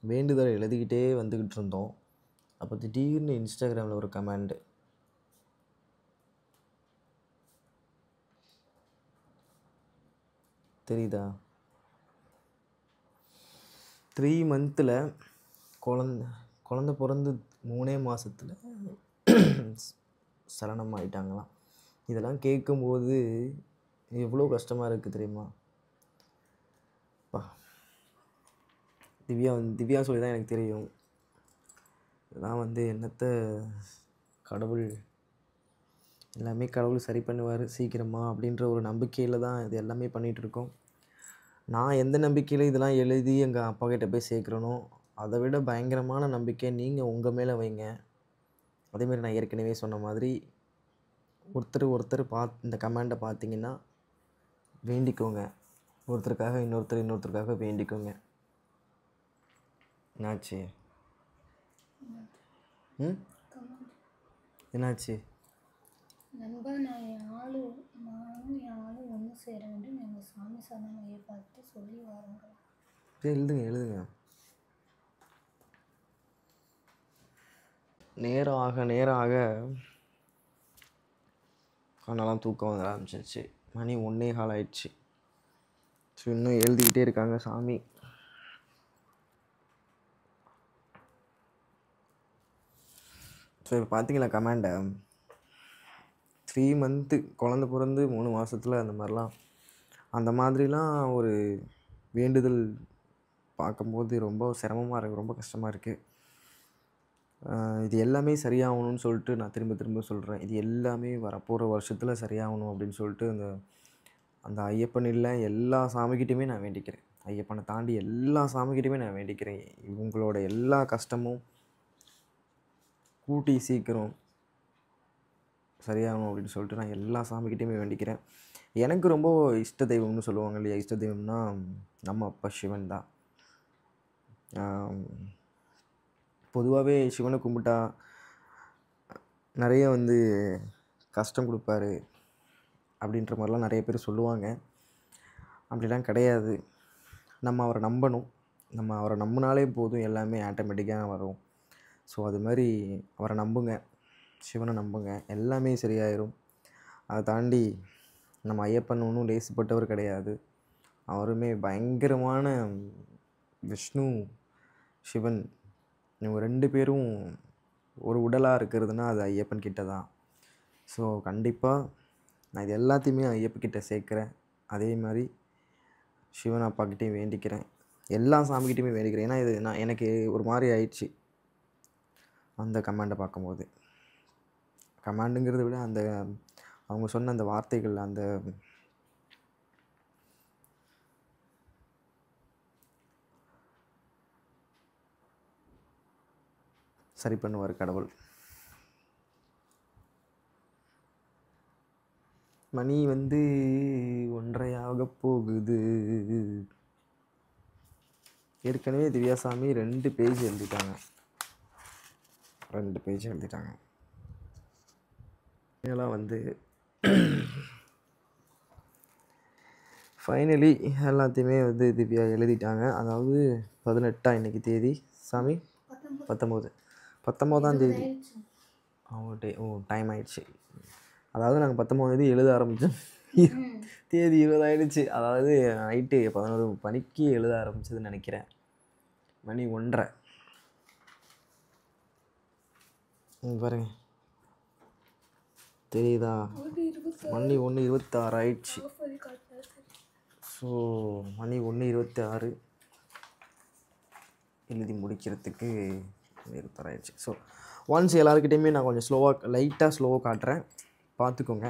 வேண்டுதலை எழுதிக்கிட்டே வந்துக்கிட்டு இருந்தோம். அப்போ திடீர்னு இன்ஸ்டாகிராமில் ஒரு கமெண்டு, தெரியுதா? 3 மந்த்தில் குழந்த பிறந்து 3 மாதத்தில் சலனம் ஆகிட்டாங்களாம். இதெல்லாம் கேட்கும்போது எவ்வளோ கஷ்டமாக இருக்குது தெரியுமா? திவ்யா சொல்லி தான் எனக்கு தெரியும். இதெல்லாம் வந்து என்னத்தை கடவுள் எல்லாமே கடவுள் சரி பண்ணுவார் சீக்கிரமாக அப்படின்ற ஒரு நம்பிக்கையில் தான் இது எல்லாமே பண்ணிகிட்ருக்கோம். நான் எந்த நம்பிக்கையில் இதெல்லாம் எழுதி எங்கள் அப்பா கிட்ட போய் சேர்க்குறனோ, அதை விட பயங்கரமான நம்பிக்கை நீங்கள் உங்கள் மேலே வைங்க. அதேமாதிரி நான் ஏற்கனவே சொன்ன மாதிரி ஒருத்தர் இந்த கமெண்டை பார்த்தீங்கன்னா வேண்டிக்கோங்க. ஒருத்தருக்காக இன்னொருத்தருக்காக வேண்டிக்கோங்க. என்னாச்சு? என்னாச்சு? நண்பா, நானும் என் ஆளு ஒன்று சேர வேண்டும். எங்கள் சாமி சரணமையை பார்த்து சொல்லி வாருங்க. எழுதுங்க. நேரம் ஆக கண்ணெல்லாம் தூக்கம் வர ஆரம்பிச்சிருச்சு. மணி 1:15 ஆயிடுச்சு. ஸோ இன்னும் எழுதிக்கிட்டே இருக்காங்க சாமி. ஸோ இப்போ பார்த்தீங்களா கமெண்டை? 3 மந்த்து குழந்த பிறந்து 3 மாதத்தில் அந்த மாதிரிலாம் ஒரு வேண்டுதல் பார்க்கும்போது ரொம்ப சிரமமாக இருக்குது, ரொம்ப கஷ்டமாக இருக்குது. இது எல்லாமே சரியாகணும்னு சொல்லிட்டு நான் திரும்ப சொல்கிறேன். இது எல்லாமே வரப்போகிற வருஷத்தில் சரியாகணும் அப்படின்னு சொல்லிட்டு அந்த ஐயப்பன் இல்லை எல்லா சாமிக்கிட்டையுமே நான் வேண்டிக்கிறேன். ஐயப்பனை தாண்டி எல்லா சாமிக்கிட்டையுமே நான் வேண்டிக்கிறேன். இவங்களோட எல்லா கஷ்டமும் கூட்டி சீக்கிரம் சரியாகணும் அப்படின்னு சொல்லிட்டு நான் எல்லா சாமிக்கிட்டையுமே வேண்டிக்கிறேன். எனக்கு ரொம்ப இஷ்ட தெய்வம்னு சொல்லுவாங்க இல்லையா, இஷ்ட தெய்வம்னா நம்ம அப்பா சிவன் தான். பொதுவாகவே சிவனை கும்பிட்டா நிறைய வந்து கஷ்டம் கொடுப்பாரு அப்படின்ற மாதிரிலாம் நிறைய பேர் சொல்லுவாங்க. அப்படிலாம் கிடையாது. நம்ம அவரை நம்பணும். நம்ம அவரை நம்பினாலே போதும், எல்லாமே ஆட்டோமேட்டிக்காக வரும். ஸோ அது மாதிரி அவரை நம்புங்க, சிவனை நம்புங்க, எல்லாமே சரியாயிடும். அதை தாண்டி நம்ம ஐயப்பன் ஒன்றும் லேசுப்பட்டவர் கிடையாது. அவருமே பயங்கரமான விஷ்ணு சிவன், இவங்க 2 பேரும் ஒரு உடலாக இருக்கிறதுனா அது ஐயப்பன் கிட்ட தான். ஸோ கண்டிப்பாக நான் இது எல்லாத்தையுமே ஐயப்பன்கிட்ட சேர்க்குறேன். அதே மாதிரி சிவன் அப்பாக்கிட்டையும் வேண்டிக்கிறேன், எல்லா சாமிக்கிட்டையுமே வேண்டிக்கிறேன். ஏன்னா இது எனக்கு ஒரு மாதிரி ஆயிடுச்சு அந்த கமாண்டை பார்க்கும்போது. கமாண்டுங்கிறத விட அந்த அவங்க சொன்ன அந்த வார்த்தைகள், அந்த சரி பண்ணுவார் கடவுள். மணி வந்து 1:30 ஆக போகுது. ஏற்கனவே திவ்யாசாமி 2 பேஜ் எழுதிட்டாங்க. இதெல்லாம் வந்து ஃபைனலி எல்லாத்தையுமே வந்து திவ்யா எழுதிட்டாங்க. அதாவது 18 இன்னைக்கு தேதி சாமி 19ஆம் தேதி. டைம் ஆயிடுச்சு. அதாவது நாங்கள் 19 எழுத ஆரம்பித்தோம், தேதி 20 ஆயிடுச்சு. அதாவது நைட்டு 11 மணிக்கு எழுத ஆரம்பிச்சதுன்னு நினைக்கிறேன். மணி 1:30 பாருங்க, தெரியுதா? மணி 1:26 ஆயிடுச்சு. ஸோ மணி 1:26 எழுதி முடிக்கிறதுக்கு ஆயிடுச்சு. ஸோ ஒன்ஸ் எல்லாருக்கிட்டையுமே நான் கொஞ்சம் லைட்டாக ஸ்லோவாக காட்டுறேன், பார்த்துக்கோங்க.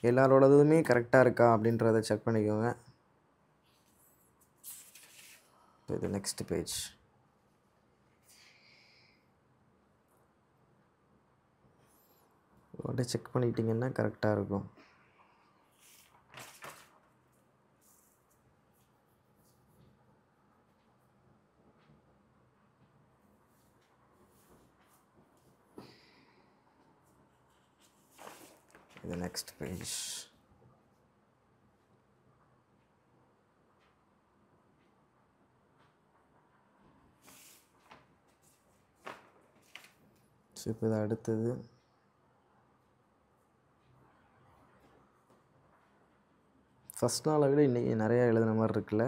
எல்லாரோடதுமே கரெக்டாக இருக்கா அப்படின்றத செக் பண்ணிக்கோங்க. இது நெக்ஸ்ட் பேஜ். உடனே செக் பண்ணிக்கிட்டிங்கன்னா கரெக்டாக இருக்கும். இது நெக்ஸ்ட் பேஜ். ஸோ இப்போ இது அடுத்தது. ஃபஸ்ட் நாளை விட இன்றைக்கி நிறையா எழுதுன மாதிரி இருக்குல்ல?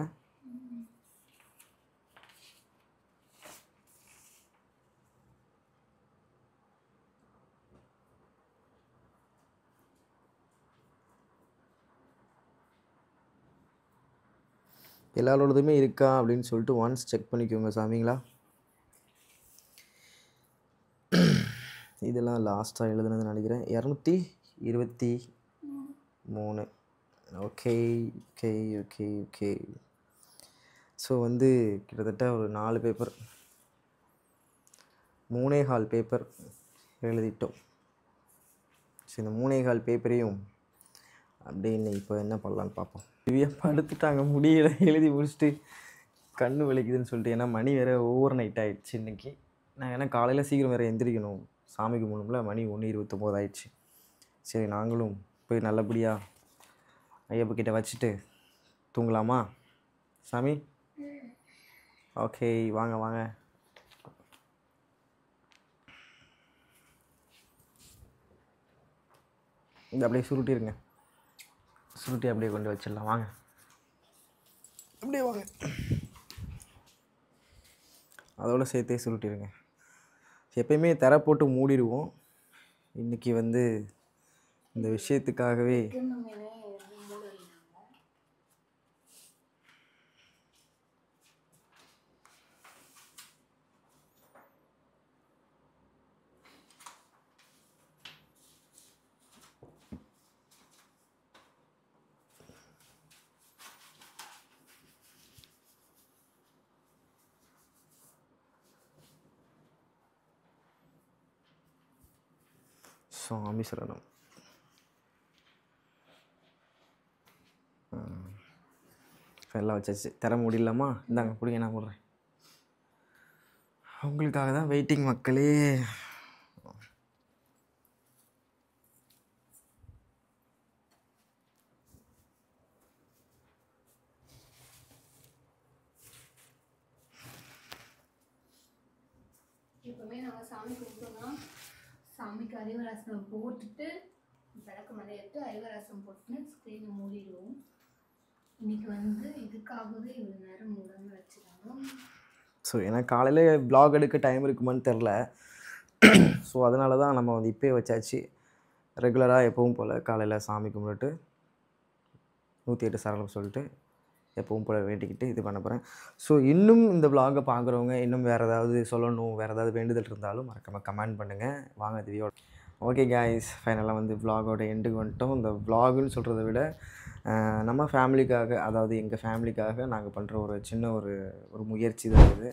எல்லாரோடதுமே இருக்கா அப்படின்னு சொல்லிட்டு ஒன்ஸ் செக் பண்ணிக்கோங்க சாமிங்களா. இதெல்லாம் லாஸ்ட்டாக எழுதுனதுன்னு நினைக்கிறேன். 223. Okay okay okay okay. So வந்து கிட்டத்தட்ட ஒரு 4 பேப்பர் 3.25 பேப்பர் எழுதிட்டோம். ஸோ இந்த 3.25 பேப்பரையும் அப்படின்னு இப்போ என்ன பண்ணலான்னு பார்ப்போம். திவ்யா படுத்துட்டாங்க, முடியல எழுதி முடிச்சுட்டு கண்ணு வலிக்குதுன்னு சொல்லிட்டு. ஏன்னா மணி வேறு ஓவர் நைட் ஆகிடுச்சு இன்றைக்கி. நான் ஏன்னா காலையில் சீக்கிரம் வேறு எந்திரிக்கணும், சாமிக்கு முன்னும்ல. மணி 1:29 ஆயிடுச்சு. சரி நாங்களும் போய் நல்லபடியாக ஐயப்பக்கிட்ட வச்சுட்டு தூங்கலாமா சாமி? ஓகே வாங்க வாங்க. இந்த அப்படியே சுருட்டிருங்க, சுருட்டி அப்படியே கொண்டு வச்சிடலாம். வாங்க அப்படியே வாங்க, அதோட சேர்த்தே சுருட்டிடுங்க. எப்பயுமே திரை போட்டு மூடிடுவோம். இன்றைக்கி வந்து இந்த விஷயத்துக்காகவே சுவாமி சரணம். எல்லாம் வச்சாச்சு. தர முடியலாமா? இந்தாங்க பிடிங்க, நான் போடுறேன். உங்களுக்காக தான் வெயிட்டிங் மக்களே. எப்பவுமே நாங்கள் சாமி கும்பிட்டோம்னா சாமிக்கு அறிவராசனம் போட்டுட்டு விளக்கு மலையிட்டு அறிவராசனம் போட்டுன்னு ஸ்க்ரீனை மூடிடுவோம். இன்னைக்கு வந்து இதுக்காகவே இவ்வளோ நேரம் மூடாமல் வச்சுருக்காங்க. ஸோ எனக்கு காலையில் ப்ளாக் எடுக்க டைம் இருக்குமான்னு தெரில. ஸோ அதனால தான் நம்ம வந்து இப்போயே வச்சாச்சு. ரெகுலராக எப்பவும் போல் காலையில் சாமி கும்பிட்டுட்டு 108 சரணம் சொல்லிட்டு எப்பவும் போல் வேண்டிக்கிட்டு இது பண்ண போகிறேன். ஸோ இன்னும் இந்த வ்ளாகை பார்க்குறவங்க இன்னும் வேறு ஏதாவது சொல்லணும், வேறு ஏதாவது வேண்டுதல் இருந்தாலும் மறக்காமல் கமெண்ட் பண்ணுங்கள். வாங்க திவ்யோட. ஓகே காய்ஸ், ஃபைனலாக வந்து வ்ளாகோட எண்டுக்கு வந்துட்டோம். இந்த வ்ளாகுன்னு சொல்கிறத விட நம்ம ஃபேமிலிக்காக, அதாவது எங்கள் ஃபேமிலிக்காக நாங்கள் பண்ணுற ஒரு சின்ன ஒரு முயற்சி தான் இது.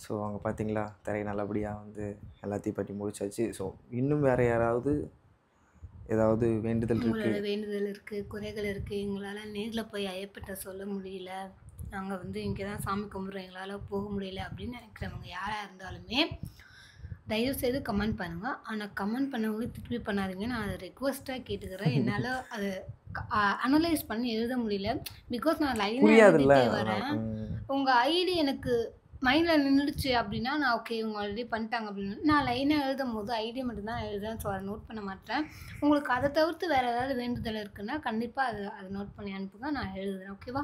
ஸோ அவங்க பார்த்தீங்களா, திரையை நல்லபடியாக வந்து எல்லாத்தையும் பற்றி முடிச்சாச்சு. ஸோ இன்னும் வேறு யாராவது ஏதாவது வேண்டுதல் இருக்குது? உங்களோட வேண்டுதல் இருக்குது, குறைகள் இருக்குது. எங்களால் நேரில் போய் ஐயப்பட்ட சொல்ல முடியல, நாங்கள் வந்து இங்கே தான் சாமி கும்பிட்றோம், எங்களால் போக முடியல அப்படின்னு நினைக்கிறவங்க யாராக இருந்தாலுமே தயவுசெய்து கமெண்ட் பண்ணுங்கள். ஆனால் கமெண்ட் பண்ணவங்களே திருப்பி பண்ணாதீங்க. நான் அதை ரெக்வஸ்ட்டாக கேட்டுக்கிறேன். என்னால் அதை அனலைஸ் பண்ணி எழுத முடியல. பிகாஸ் நான் லைனாக புரியாதுல்ல. எழுதிட்டே வரேன். உங்கள் ஐடி எனக்கு மைண்டில் நின்றுடுச்சு அப்படின்னா நான் ஓகே இவங்க ஆல்ரெடி பண்ணிட்டாங்க அப்படின்னு நான் லைனாக எழுதும் போது ஐடி மட்டும்தான் எழுதுறேன். ஸோ அதை நோட் பண்ண மாட்டேன். உங்களுக்கு அதை தவிர்த்து வேறு ஏதாவது வேண்டுதல் இருக்குன்னா கண்டிப்பாக அதை நோட் பண்ணி அனுப்புங்க, நான் எழுதுறேன். ஓகேவா?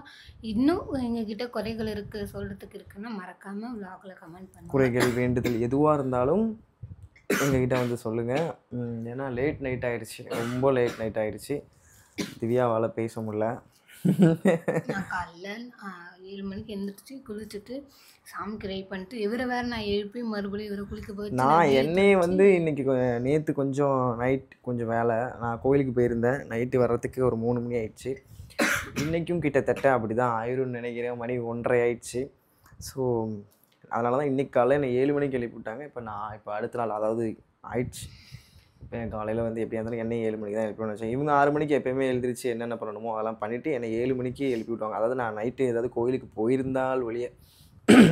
இன்னும் எங்ககிட்ட குறைகள் இருக்குது சொல்கிறதுக்கு இருக்குன்னா மறக்காமல் விலாகில் கமெண்ட் பண்ணுங்கள். குறைகள் வேண்டுதல் எதுவாக இருந்தாலும் எங்ககிட்ட வந்து சொல்லுங்கள். ஏன்னா லேட் நைட் ஆகிடுச்சு, ரொம்ப லேட் நைட் ஆகிடுச்சு. திவ்யாவால் பேச முடியல. நான் காலைல 7 மணிக்கு எழுந்திரிச்சு குளிச்சுட்டு சாமிக்கு ரெடி பண்ணிட்டு இவரை வேறு நான் எழுப்பி மறுபடியும் இவரை குளிக்க போயிட்டு நான் என்னையே வந்து இன்னைக்கு நேற்று கொஞ்சம் நைட் கொஞ்சம் வேலை, நான் கோயிலுக்கு போயிருந்தேன். நைட்டு வர்றதுக்கு ஒரு 3 மணி ஆயிடுச்சு. இன்றைக்கும் கிட்டத்தட்ட அப்படி தான் ஆயிரும்னு நினைக்கிறேன். மணி 1:30 ஆயிடுச்சு. ஸோ அதனால தான் இன்றைக்கி காலையில் என்னை 7 மணிக்கு எழுப்பி விட்டாங்க. இப்போ அடுத்த நாள் அதாவது ஆயிடுச்சு. இப்போ என் காலையில் வந்து எப்படியா இருந்தாலும் என்னை 7 மணிக்கு தான் எழுப்பணும்னு வச்சேன். இவங்க 6 மணிக்கு எப்போயுமே எழுந்திரிச்சு என்னென்ன பண்ணணுமோ அதெல்லாம் பண்ணிவிட்டு என்னை 7 மணிக்கு எழுப்பி விட்டாங்க. அதாவது நான் நைட்டு ஏதாவது கோயிலுக்கு போயிருந்தால் வெளியே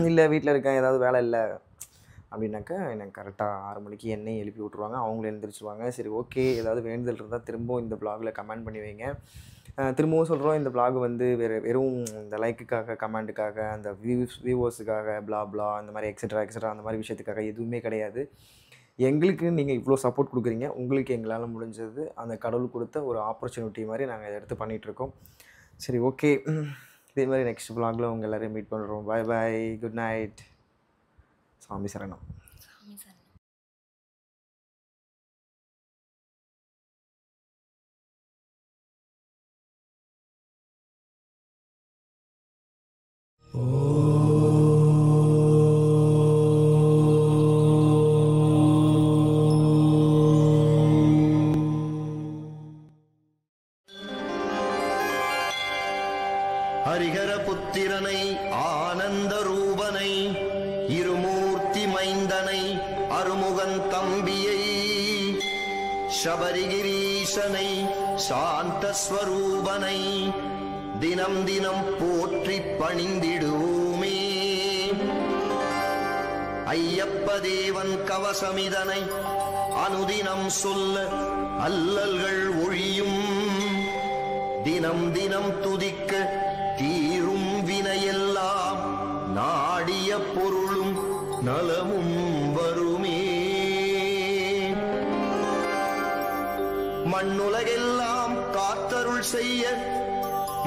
இல்லை வீட்டில் இருக்கேன் ஏதாவது வேலை இல்லை அப்படின்னாக்கா எனக்கு கரெக்டாக 6 மணிக்கு என்னையும் எழுப்பி விட்ருவாங்க. அவங்களும் எழுந்திரிச்சிருவாங்க. சரி ஓகே, ஏதாவது வேண்டுதல் இருந்தால் திரும்பவும் இந்த ப்ளாகில் கமெண்ட் பண்ணி வைங்க. திரும்பவும் சொல்கிறோம், இந்த ப்ளாக் வந்து வெறும் இந்த லைக்குக்காக கமெண்ட்டுக்காக அந்த வியூவர்ஸுக்காக ப்ளா அந்த மாதிரி எக்ஸட்ரா அந்த மாதிரி விஷயத்துக்காக எதுவுமே கிடையாது. எங்களுக்கு நீங்கள் இவ்வளோ சப்போர்ட் கொடுக்குறீங்க. உங்களுக்கு எங்களால் முடிஞ்சது அந்த கடவுள் கொடுத்த ஒரு ஆப்பர்ச்சுனிட்டி மாதிரி நாங்கள் இதை எடுத்து பண்ணிகிட்ருக்கோம். சரி ஓகே, இதே மாதிரி நெக்ஸ்ட் ப்ளாகில் உங்கள் எல்லோரையும் மீட் பண்ணுறோம். பாய் பாய், குட் நைட். சாமி சரணம். சாமி சரணம். ஹரிஹர புத்திரனை ஆனந்த ரூபனை இருமூர்த்தி மைந்தனை அருமுகன் தம்பியை சபரிகிரீசனை சாந்த ஸ்வரூபனை தினம் தினம் போற்றி பணிந்திடுவோமே. ஐயப்ப தேவன் கவசமிதனை அனுதினம் சொல்ல அல்லல்கள் ஒழியும். தினம் தினம் துதிக்க தீரும் வினையெல்லாம் நாடிய பொருளும் நலமும் வருமே. மண்ணுலகெல்லாம் காத்தருள் செய்ய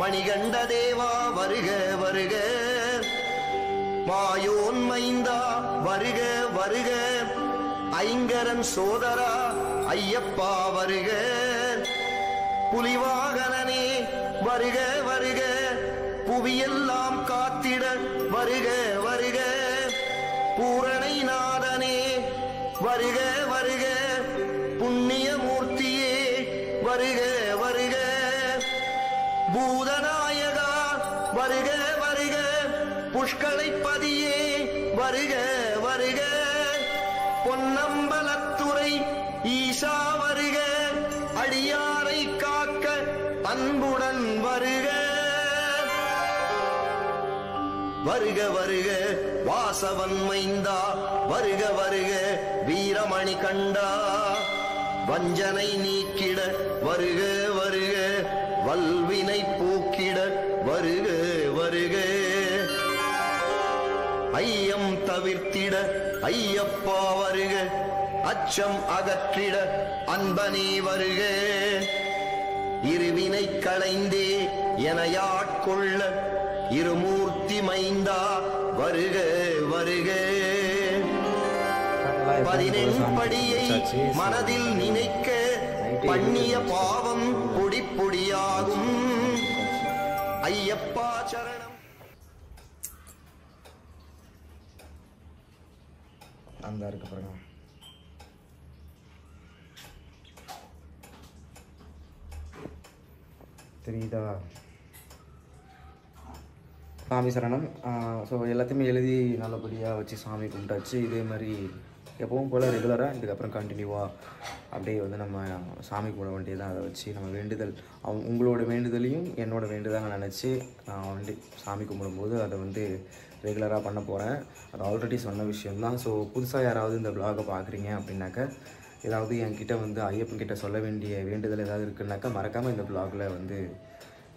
மணிகண்ட தேவா வருக வருக. மாயோன் மைந்தா வருக வருக. ஐங்கரன் சோதரா ஐயப்பா வருக. புலிவாகனனே வருக வருக. புவியெல்லாம் காத்திட வருக வருக. பூரணை நாதனே வருக வருக. புண்ணியமூர்த்தியே வருக வருக. பூதநாயகா வருக வருக. புஷ்களைப்பதியே வருக வருக. பொன்னம்பலத்துறை ஈசா வருக. அடியாரை காக்க அன்புடன் வருக வருக வருக. வாசவன் மைந்தா வருக வருக. வீரமணி கண்டா வஞ்சனை நீக்கிட வருக வருக. வல்வினை போக்கிட வருக வருக. ஐயம் தவிர்த்திட ஐயப்பா வருக. அச்சம் அகற்றிட அன்பனே வருக. இருவினை களைந்தே எனையாட்கொள்ள இருமூர்த்தி மைந்தா வருக வருக. 14 படியை மனதில் நினைக்க பண்ணிய பாவம் பொடி பொடியாகும். ஐயப்பா சரணம். அந்த இருக்கு பாருங்க. தெரியுதா? சாமி சரணம். ஸோ எல்லாத்தையுமே எழுதி நல்லபடியாக வச்சு சாமி கும்பிட்டாச்சு. இதே மாதிரி எப்பவும் போல் ரெகுலராக இதுக்கப்புறம் கண்டினியூவாக அப்படியே வந்து நம்ம சாமி கும்பிட வேண்டியதான். அதை வச்சு நம்ம வேண்டுதல் உங்களோட வேண்டுதலையும் என்னோட வேண்டுதல் நினச்சி நான் வந்து சாமி கும்பிடும்போது அதை வந்து ரெகுலராக பண்ண போகிறேன். அது ஆல்ரெடி சொன்ன விஷயம்தான். ஸோ புதுசாக யாராவது இந்த vlog-அ பார்க்குறீங்க அப்படின்னாக்கா, ஏதாவது என்கிட்ட வந்து ஐயப்பன் கிட்ட சொல்ல வேண்டிய வேண்டுதல் ஏதாவது இருக்குன்னாக்கா மறக்காமல் இந்த vlog-ல வந்து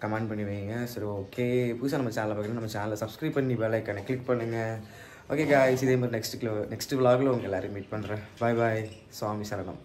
கமெண்ட் பண்ணி வைங்க. சரி, ஓகே. புதுசாக நம்ம சேனலை பார்க்குறீங்க, நம்ம சேனலை சப்ஸ்கிரைப் பண்ணி பெல் ஐக்கானை கிளிக் பண்ணுங்கள். ஓகே காய்ஸ், இதே மாதிரி நெக்ஸ்ட் vlog-ல உங்கள் எல்லோரும் மீட் பண்ணுறேன். பாய் பாய். சுவாமி சரணம்.